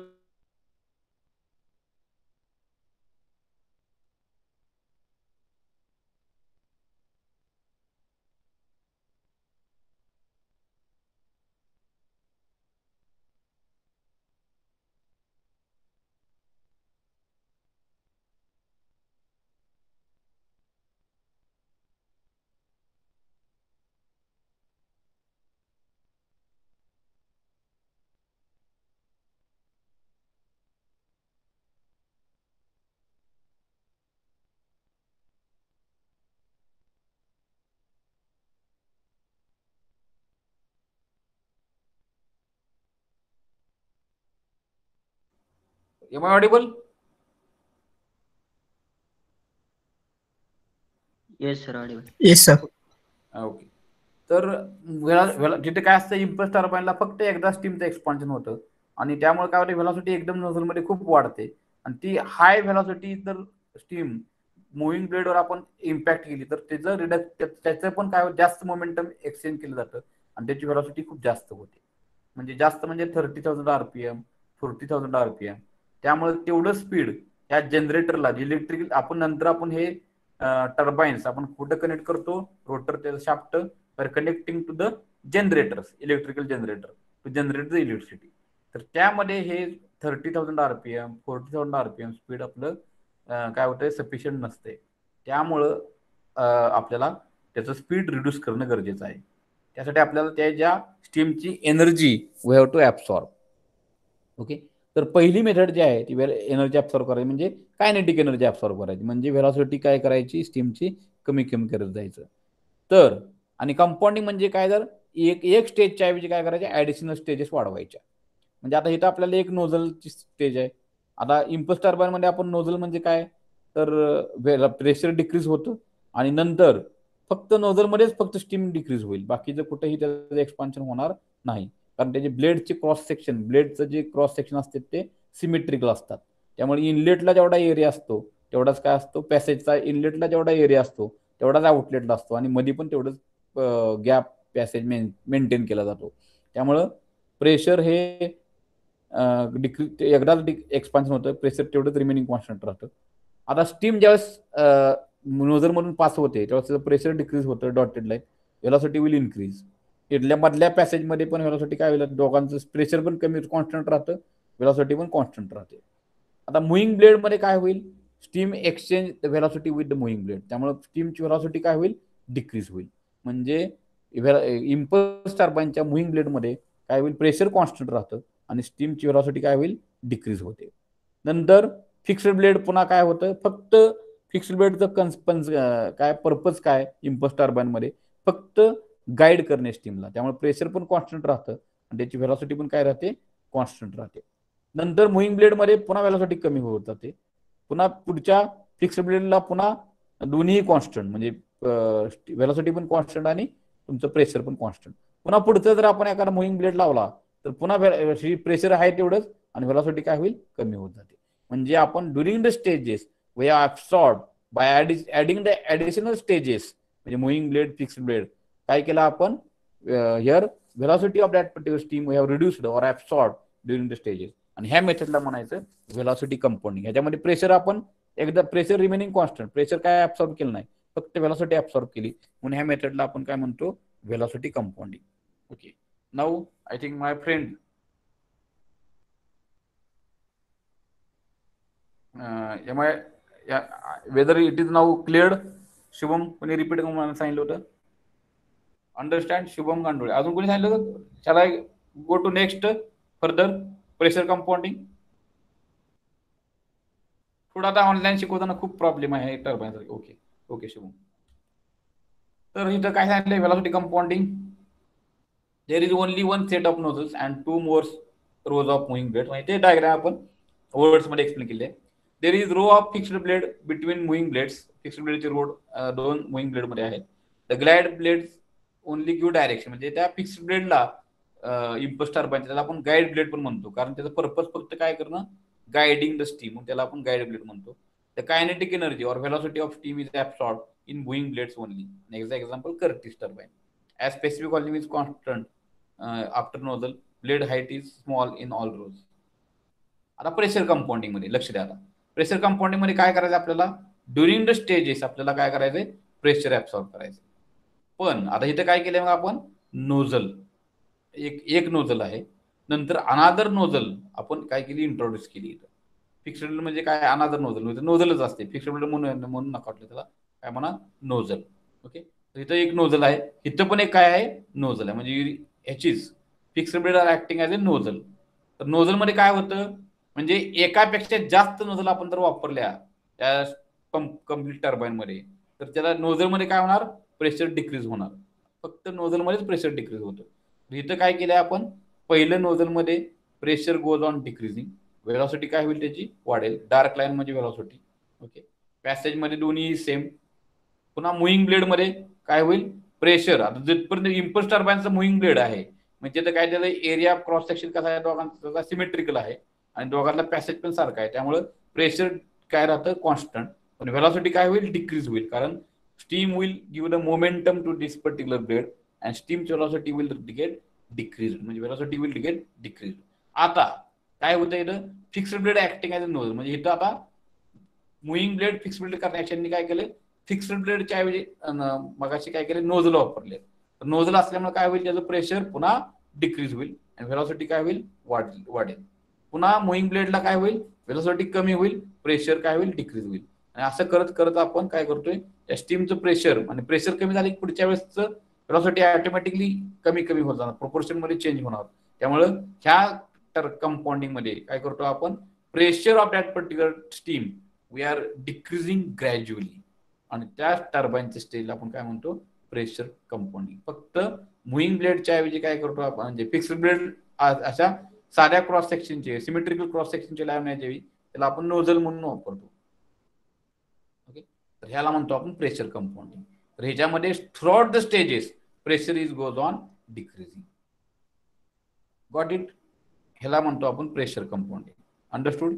Am I audible? Yes, sir. Audible. Yes, sir. Okay. तर जिथे काय असतं इम्पल्स टर्बाईनला फक्त एकदा स्टीमचं एक्सपान्शन होतं आणि त्यामुळे काय होतं व्हेलॉसिटी एकदम नोझलमध्ये खूप वाढते आणि ती हाय व्हेलॉसिटी जर स्टीम मुव्हिंग ब्लेडवर आपण इम्पॅक्ट केली तर त्याचं पण काय जास्त मोमेंटम एक्सचेंज केलं जातं आणि त्याची व्हेलॉसिटी खूप जास्त होते. म्हणजे जास्त म्हणजे 30,000 RPM 40,000 RPM. त्यामुळे तेवढं स्पीड ह्या जनरेटरला इलेक्ट्रिकल आपण हे टर्बाईन्स आपण कुठं कनेक्ट करतो रोटर त्याचं shaft for connecting to the generators electrical generator to generate the electricity. तर त्यामध्ये हे 30,000 RPM 40,000 RPM स्पीड आपलं काय होतंय सफिशियंट नसते. त्यामुळं आपल्याला त्याचं स्पीड रिड्यूस करणं गरजेचं आहे. त्यासाठी आपल्याला त्या ज्या स्टीमची energy we have to absorb. Okay, तर पहिली मेथड जी आहे ती एनर्जी ऍब्सॉर्ब करायची म्हणजे कायनेटिक एनर्जी ऍब्सॉर्ब करायची म्हणजे व्हेलॉसिटी काय करायची स्टीमची कमी कमी करत जायचं. तर आणि कंपाऊंडिंग म्हणजे काय तर एक स्टेजच्या ऐवजी काय करायचे ऍडिशनल स्टेजेस वाढवायच्या. म्हणजे आता इथं आपल्याला एक नोझलची स्टेज आहे. आता इम्पल्स टर्बाईनमध्ये आपण नोझल म्हणजे काय तर प्रेशर डिक्रीज होतं आणि नंतर फक्त नोझलमध्येच फक्त स्टीम डिक्रीज होईल बाकीचं कुठेही त्याचं एक्सपान्शन होणार नाही कारण त्याचे ब्लेडचे क्रॉस सेक्शन, ब्लेडचं जे क्रॉस सेक्शन असते ते सिमेट्रिकल असतात. त्यामुळे इनलेटला जेवढा एरिया असतो तेवढाच काय असतो, पॅसेजचा इनलेटला जेवढा एरिया असतो तेवढाच आउटलेटला असतो, आणि मध्ये पण तेवढंच गॅप पॅसेज मेंटेन केला जातो. त्यामुळं प्रेशर हे एकदाच एक्सपान्शन होतं, प्रेशर तेवढंच रिमेनिंग कॉन्स्टंट राहतं. आता स्टीम ज्यावेळेस नोझलमधून पास होते त्यावेळेस प्रेशर डिक्रीज होतं, dotted line, velocity will increase. इथल्या मधल्या पॅसेजमध्ये पण व्हेलॉसिटी काय होईल, दोघांचं प्रेशर पण कमी कॉन्स्टंट राहतं, व्हेलॉसिटी पण कॉन्स्टंट राहते. आता मुव्हिंग ब्लेडमध्ये काय होईल, steam exchange the velocity with the moving blade, त्यामुळे स्टीमची व्हेलॉसिटी काय होईल, डिक्रीज होईल. म्हणजे इम्पल्स टर्बाईनच्या मुव्हिंग ब्लेडमध्ये काय होईल, प्रेशर कॉन्स्टंट राहतं आणि स्टीमची व्हेलॉसिटी काय होईल, डिक्रीज होते. नंतर फिक्स्ड ब्लेड पुन्हा काय होतं, फक्त फिक्स्ड ब्लेडचं काय पर्पज काय इम्पल्स टर्बाईनमध्ये, फक्त गाईड करणे स्टीमला, त्यामुळे प्रेशर पण कॉन्स्टंट राहतं आणि त्याची व्हेलॉसिटी पण काय राहते, कॉन्स्टंट राहते. नंतर मुव्हिंग ब्लेडमध्ये पुन्हा व्हेलॉसिटी कमी होत जाते, पुन्हा पुढच्या फिक्स्ड ब्लेडला पुन्हा दोन्ही कॉन्स्टंट, म्हणजे व्हेलॉसिटी पण कॉन्स्टंट आणि तुमचं प्रेशर पण कॉन्स्टंट. पुन्हा पुढचं जर आपण एखादा मुव्हिंग ब्लेड लावला तर पुन्हा प्रेशर आहे तेवढंच आणि व्हेलॉसिटी काय होईल, कमी होत जाते. म्हणजे आपण during the stages we are absorb by adding the additional stages, म्हणजे मुव्हिंग ब्लेड, फिक्स्ड ब्लेड, काय केलं आपण, here velocity of that particular steam we have reduced or absorb during the stages. आणि ह्या मेथडला म्हणायचं व्हेलॉसिटी कंपाऊंडिंग. ह्याच्यामध्ये pressure आपण एकदा प्रेशर रिमेनिंग कॉन्स्टंट, प्रेशर काय ऍब्सॉर्ब केलं नाही, फक्त व्हेलॉसिटी ऍब्सॉर्ब केली, म्हणून ह्या मेथडला आपण काय म्हणतो, velocity compounding. Okay, now I think my friend whether it is now cleared. Shubham कोणी रिपीट करून मला सांगितलं होतं, अंडरस्टँड, शुभम गांडोळे. अजून कोणी सांगितलं होतं, shall I go to next further pressure compounding. थोडा आता ऑनलाईन शिकवताना खूप प्रॉब्लेम आहे टर्बाईनसाठी. Okay okay Shubham. तर इथं काय सांगितलं, velocity compounding, there is only one set of nozzles and two more rows of moving blade. म्हणजे ते डायग्राम आपण वर्ड्स मध्ये एक्सप्लेन केले. There is row of fixed blade between moving blades, fixed ब्लेडचे रोड दोन मुव्हिंग ब्लेड मध्ये आहेत. The guide blades only give direction, म्हणजे त्या फिक्स्ड ब्लेडला इम्पल्स टर्बाईन, त्याला आपण गाईड ब्लेड पण म्हणतो, कारण त्याचा पर्पज फक्त काय करणं, गायडिंग द स्टीम, त्याला आपण गाईड ब्लेड म्हणतो. द कायनेटिक एनर्जी और velocity of steam is absorb in moving blades only. Next example Curtis turbine. As specific volume is constant after nozzle, blade height is small in all rows. आता pressure compounding मध्ये लक्ष द्या. आता pressure compounding मध्ये काय करायचं आपल्याला, during the stages आपल्याला काय करायचंय, प्रेशर ऍब्सॉर्ब करायचं. पण आता इथं काय केलंय मग आपण, नोझल एक नोझल आहे, नंतर अनादर नोझल आपण काय केली, इंट्रोड्यूस केली. इथं फिक्स्ड ब्लेड म्हणजे काय, अनादर नोझल, नोझलच असते, फिक्स्ड ब्लेड म्हणून नका वाटलं त्याला, काय म्हणा, नोझल. ओके, तर इथं एक नोझल आहे, इथं पण एक काय आहे, नोझल आहे, म्हणजे ह्याचीच fixed blade are acting as a nozzle. तर नोझल मध्ये काय होतं, म्हणजे एकापेक्षा जास्त नोझल आपण जर वापरल्या त्या कम्प्लीट टर्बाईन मध्ये, तर त्याला नोझल मध्ये काय होणार, प्रेशर डिक्रीज होणार. फक्त नोझल मध्येच प्रेशर डिक्रीज होतं. इथं काय केलंय आपण, पहिलं नोझल मध्ये pressure goes on decreasing, velocity काय होईल त्याची, वाढेल. डार्क लाईन म्हणजे व्हेलॉसिटी. ओके, पॅसेज मध्ये दोन्ही सेम. पुन्हा मुव्हिंग ब्लेड मध्ये काय होईल, प्रेशर, आता जिथपर्यंत इम्पल्स टर्बाईनचं मुव्हिंग ब्लेड आहे, म्हणजे तर काय त्याला एरिया क्रॉस सेक्शन कसा आहे, दोघांचा सिमेट्रिकल आहे आणि दोघांना पॅसेज पण सारखा आहे, त्यामुळे प्रेशर काय राहतं, कॉन्स्टंट. पण व्हेलॉसिटी काय होईल, डिक्रीज होईल, कारण steam will give the momentum to this particular blade and steam velocity will get decrease, म्हणजे व्हेलॉसिटी विल गेट डिक्रीज. आता काय होतं इथं, fixed blade acting as a nozzle, म्हणजे इथं आता मुव्हिंग ब्लेड फिक्स्ड ब्लेड करण्यासाठी काय केलं, फिक्स्ड ब्लेडच्या ऐवजी मगाशी काय केलं, नोझल वापरले. तर नोझल असल्यामुळे काय होईल, त्याचं प्रेशर पुन्हा डिक्रीज होईल आणि व्हेलॉसिटी काय होईल, वाढेल. पुन्हा मुव्हिंग ब्लेडला काय होईल, व्हेलॉसिटी कमी होईल, प्रेशर काय होईल, डिक्रीज होईल. आणि असं करत करत आपण काय करतोय, त्या स्टीमचं प्रेशर, आणि प्रेशर कमी झाले की पुढच्या वेळेसचं व्हेलॉसिटी ऑटोमॅटिकली कमी कमी होत जाणार, प्रोपोर्शन मध्ये चेंज होणार. त्यामुळं ह्या कंपाऊंडिंग मध्ये काय करतो आपण, pressure of that particular steam we are decreasing gradually, आणि त्या टर्बाईनच्या स्टेजला आपण काय म्हणतो, प्रेशर कंपाऊंडिंग. फक्त मुव्हिंग ब्लेडच्या ऐवजी काय करतो आपण, म्हणजे फिक्स्ड ब्लेड अशा साध्या क्रॉस सेक्शनचे, सिमेट्रिकल क्रॉस सेक्शनचे लावण्याच्या वेळी त्याला आपण नोझल म्हणून वापरतो. ओके, तर ह्याला म्हणतो आपण प्रेशर कंपाऊंडिंग. तर ह्याच्यामध्ये throughout the stages pressure is goes on decreasing. Got it? ह्याला म्हणतो आपण pressure compounding. Understood?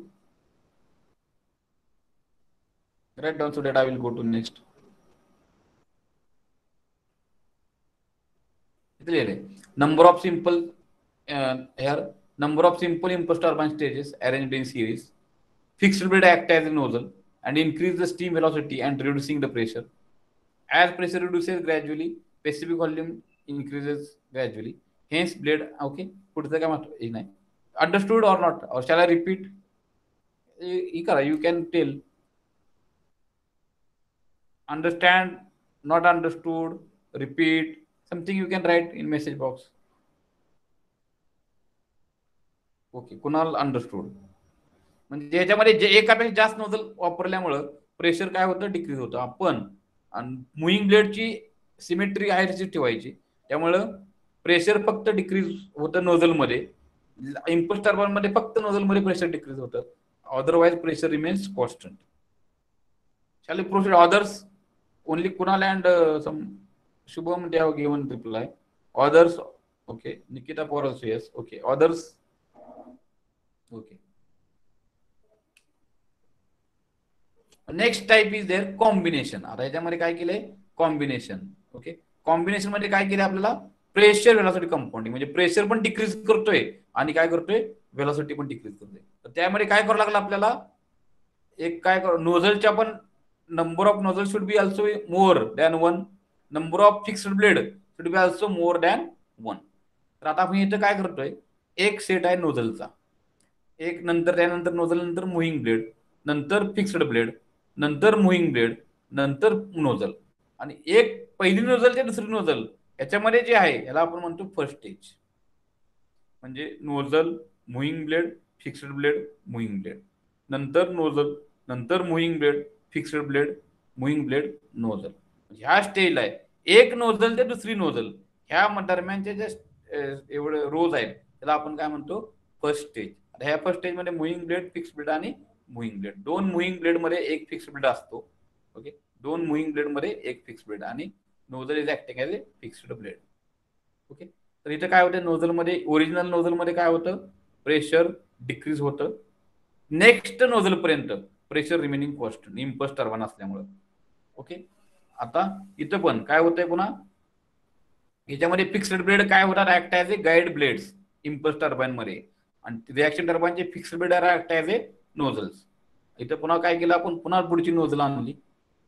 Right down so that I will go to next. Number of simple here number of simple impulse turbine stages arranged in series. Fixed blade act as a nozzle and increase the steam velocity and reducing the pressure. As pressure reduces gradually, specific volume increases gradually. Hence blade. Okay, put the camera. Understood or not? Or shall I repeat? You can tell. Understand, not understood, repeat. Something you can write in message box. Okay, Kunal understood? म्हणजे याच्यामध्ये जे एकापेक्षा जास्त nozzle वापरल्यामुळं pressure काय होतं? Decrease होतं. आपण moving ब्लेडची symmetry आहे ठेवायची, त्यामुळं प्रेशर फक्त डिक्रीज होतं नोझलमध्ये. इम्पल्स टर्बाइन मध्ये फक्त नोझलमध्ये प्रेशर डिक्रीज होतं. Otherwise pressure remains constant. Shall we proceed? Others only Kunal and some Shubham, they have given reply. Others, okay. Nikita Power also, yes. Okay. Others, okay. Next type is there combination. आता याच्यामध्ये काय केलंय? Combination. Okay, combination मध्ये काय केलंय आपल्याला? Pressure velocity compounding. म्हणजे pressure पण डिक्रीज करतोय आणि काय करतोय? वेलॉसिटी पण डिक्रीज करतोय. तर त्यामध्ये काय करावं लागलं आपल्याला? एक काय नोझलच्या पण number of nozzle should be also more than 1. Number of fixed blade should be also more than 1. तर आता आपण इथं काय करतोय? एक सेट आहे नोझलचा, एक नंतर त्यानंतर नोझल, नंतर मुव्हिंग ब्लेड, नंतर फिक्स्ड ब्लेड, नंतर मुव्हिंग ब्लेड, नंतर नोझल, आणि एक पहिली नोझल ते दुसरी नोझल. याच्यामध्ये जे आहे याला आपण म्हणतो फर्स्ट स्टेज. म्हणजे nozzle, moving blade, fixed blade, moving blade, नंतर नोझल, नंतर moving blade, fixed blade, moving blade, nozzle. ह्या स्टेजला आहे एक नोझल ते दुसरी नोझल, ह्या दरम्यानचे जे एवढे रोज आहेत त्याला आपण काय म्हणतो? First stage. ह्या फर्स्ट स्टेज मध्ये मुव्हिंग ब्लेड, फिक्स्ड ब्लेड आणि मुव्हिंग ब्लेड. 2 मुव्हिंग ब्लेड मध्ये एक फिक्स्ड ब्लेड असतो. ओके, 2 मुव्हिंग ब्लेड मध्ये एक फिक्स्ड ब्लेड आणि nozzle is acting as a fixed blade. Okay, तर इथं काय होतं? नोझल मध्ये, ओरिजिनल नोझल मध्ये काय होतं? प्रेशर डिक्रीज होतं. नेक्स्ट नोझल पर्यंत pressure remaining constant, impulse turbine असल्यामुळे. ओके, आता इथं पण काय होतंय? पुन्हा याच्यामध्ये फिक्स्ड ब्लेड काय होतात? Act as a guide blades impulse turbine मध्ये, आणि रिएक्शन टर्बाइनचे fixed blade act as a nozzles. इथं पुन्हा काय केलं आपण? पुन्हा पुढची नोझल आणली.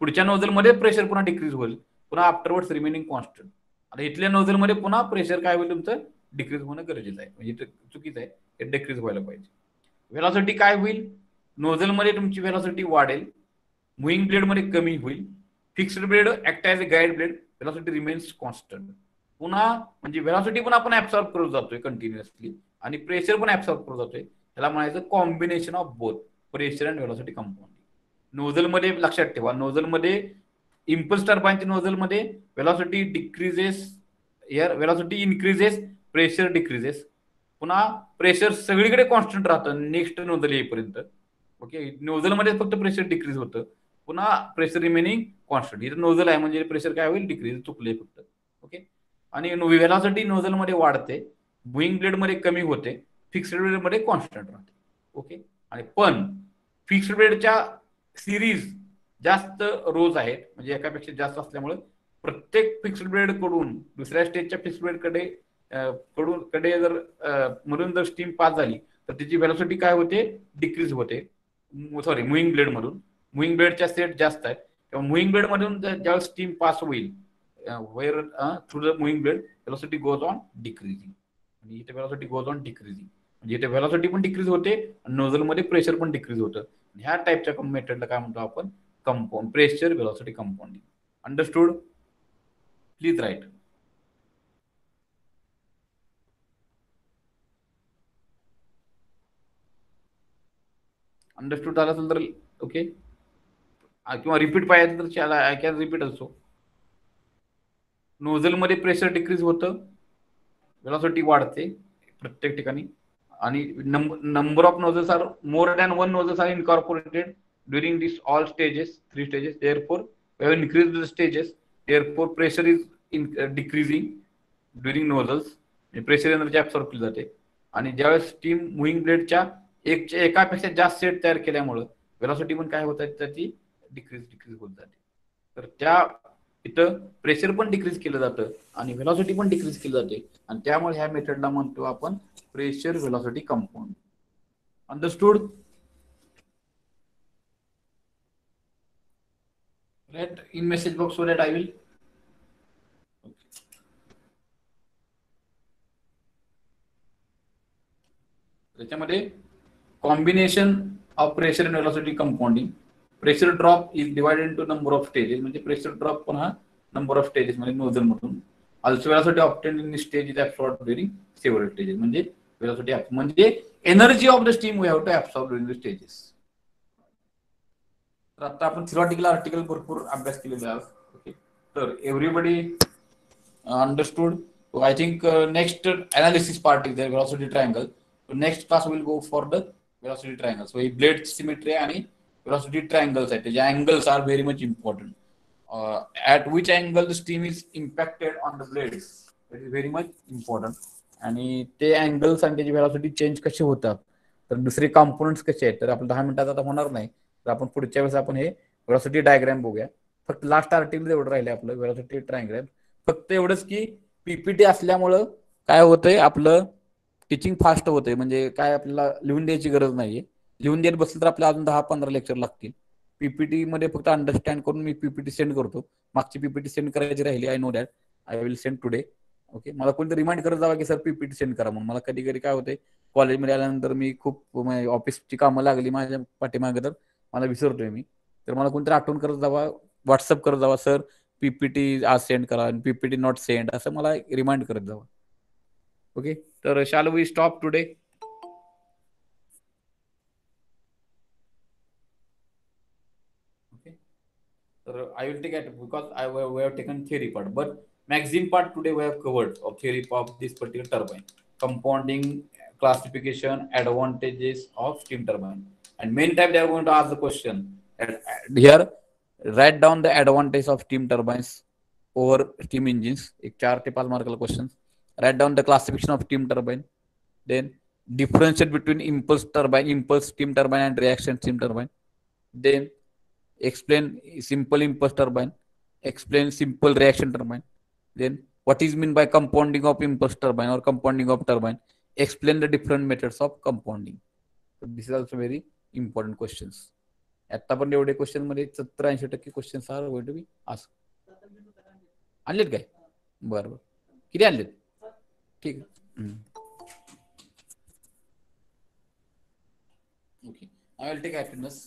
पुढच्या नोझल मध्ये प्रेशर पुन्हा डिक्रीज होईल, पुन्हा आफ्टरवर्ड्स रिमेनिंग कॉन्स्टंट. आता इथल्या नोझल मध्ये पुन्हा प्रेशर काय होईल? तुमचं डिक्रीज होणं गरजेचं आहे. म्हणजे चुकीचं आहे, हे डिक्रीज व्हायला पाहिजे. वेलॉसिटी काय होईल? नोझल मध्ये तुमची वेलॉसिटी वाढेल, मुव्हिंग ब्लेड मध्ये कमी होईल. Fixed blade act as a guide blade, velocity remains constant. पुन्हा म्हणजे वेलॉसिटी पण आपण ऍब्सॉर्ब करत जातोय कंटिन्युअसली आणि प्रेशर पण ऍब्सॉर्ब करत जातोय. त्याला म्हणायचं combination of both pressure and velocity compounding. Nozzle मध्ये लक्षात ठेवा, नोझल मध्ये इम्पल्स टर्बाइनच्या नोझल मध्ये velocity decreases, velocity increases, pressure decreases. पुन्हा प्रेशर सगळीकडे कॉन्स्टंट राहतं नेक्स्ट नोझल येईपर्यंत. ओके, नोझल मध्ये फक्त प्रेशर डिक्रीज होतं, पुन्हा प्रेशर रिमेनिंग कॉन्स्टंट. इथं नोझल आहे म्हणजे प्रेशर काय होईल? डिक्रीज. चुकले फक्त. ओके, आणि वेलॉसिटी नोझल मध्ये वाढते, मुव्हिंग ब्लेड मध्ये कमी होते, फिक्स्ड ब्लेड मध्ये कॉन्स्टंट राहते. ओके, आणि पण फिक्स्ड ब्लेडच्या सिरीज जास्त रोज आहेत, म्हणजे एकापेक्षा जास्त असल्यामुळे प्रत्येक फिक्स्ड ब्लेड कडून दुसऱ्या स्टेजच्या फिक्स्ड ब्लेड कडे जर मधून जर स्टीम पास झाली तर त्याची वेलॉसिटी काय होते? डिक्रीज होते. सॉरी, मुव्हिंग ब्लेड मधून. मुव्हिंग ब्लेडच्या सेट जास्त आहेत, तेव्हा मुव्हिंग ब्लेड मधून ज्यावेळेस स्टीम पास होईल where through the moving blade, velocity goes on decreasing. आणि इथे velocity goes on decreasing, म्हणजे इथे velocity पण डिक्रीज होते आणि नोझल मध्ये प्रेशर पण डिक्रीज होतं. ह्या टाइपच्या मेथडला काय म्हणतो आपण? Compound pressure velocity compounding. Understood? Please right. Understood झालं असेल तर ओके, किंवा रिपीट पाहिजे तर I can repeat also. Nozzle मध्ये प्रेशर डिक्रीज होतं, वेलॉसिटी वाढते प्रत्येक ठिकाणी, आणि number of nozzles are more than 1 nozzles are incorporated during this all stages, 3 stages. Therefore we have increased the stages, therefore pressure is decreasing during nozzles. Pressure energy absorb केली जाते. आणि ज्यावेळेस steam moving ब्लेडच्या एकापेक्षा जास्त set तयार केल्यामुळं velocity पण काय होत आहे त्याची डिक्रीज होत जाते. तर त्या इथं प्रेशर पण डिक्रीज केलं जातं आणि व्हेलॉसिटी पण डिक्रीज केली जाते आणि त्यामुळे ह्या मेथडला म्हणतो आपण pressure velocity compound. Understood? Right in message box so that I will. त्याच्यामध्ये combination of pressure and velocity compounding. Pressure drop is divided into number of stages. म्हणजे प्रेशर ड्रॉप पण हा नंबर ऑफ स्टेजेस मध्ये nozzle मधून. Also velocity obtained in stage is absorbed during several stages. म्हणजे velocity म्हणजे energy of the steam we have to absorb during the stages. तर आता आपण थिओरिटिकल आर्टिकल भरपूर अभ्यास केलेला आहे. ओके, तर everybody understood? I think next analysis part is the velocity triangle. Next class will go for the velocity triangle. So ही blade symmetry आणि व्हेलॉसिटी ट्रायंगल्स आहेत. त्याचे angles are very much important. At which angle the steam is impacted on the blade it is very much important. आणि ते angles आणि त्याची velocity change कसे होतात, तर दुसरे कॉम्पोनंट्स कसे आहेत, तर आपण 10 मिनिटात आता होणार नाही. तर आपण पुढच्या वेळेस आपण हे व्हेलॉसिटी डायग्राम बघूया. फक्त लास्ट आर्टिकल एवढं राहिले आपलं व्हेलॉसिटी ट्रायंग्राम. फक्त एवढंच की पीपीटी असल्यामुळं काय होतंय, आपलं टीचिंग फास्ट होतंय. म्हणजे काय आपल्याला लिहून द्यायची गरज नाहीये. लिहून द्यायला बसलं तर आपल्याला अजून 10-15 लेक्चर लागतील. पीपीटी मध्ये फक्त अंडरस्टँड करून मी पीपीटी सेंड करतो. मागची पीपीटी सेंड करायची राहिली, I know that, I will send today. Okay, मला कोणतरी रिमाइंड करत जावा की सर पीपीटी सेंड करा म्हणून. मला कधी कधी काय होतंय, कॉलेजमध्ये आल्यानंतर मी खूप ऑफिसची कामं लागली माझ्या पाठीमागे, तर मला विसरतोय मी. तर मला कोणतरी आठवण करत जावा, व्हॉट्सअप करत जावा, सर पीपीटी आज सेंड करा, पीपीटी नॉट सेंड, असं मला रिमाइंड करत जावा. ओके, तर shall we stop today? Okay, तर I will take it because we have taken theory part, but maximum part today we have covered of theory of this particular turbine, compounding, classification, advantages of steam turbine, and many times they are going to ask the question here. Write down the advantage of steam turbines over steam engines. एक 4 ते 5 मार्काला question. Write down the classification of steam turbine, then differentiate between impulse turbine, impulse steam turbine, and reaction steam turbine. Then explain simple impulse turbine, explain simple reaction turbine. Then what is mean by compounding of impulse turbine or compounding of turbine, explain the different methods of compounding. So this is also very important questions. आता पण एवढे question मध्ये 70-80% questions are going to be ask. आणलेत काय? बरं बरं, किती आणलेत? ठीक आहे. Okay, I will take attendance.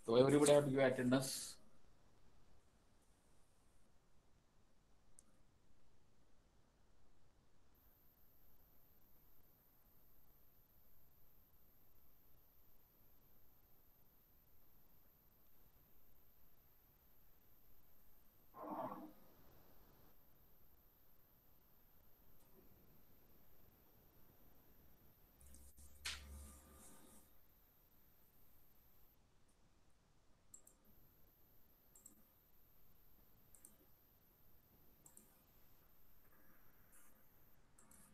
So everybody have to give attendance.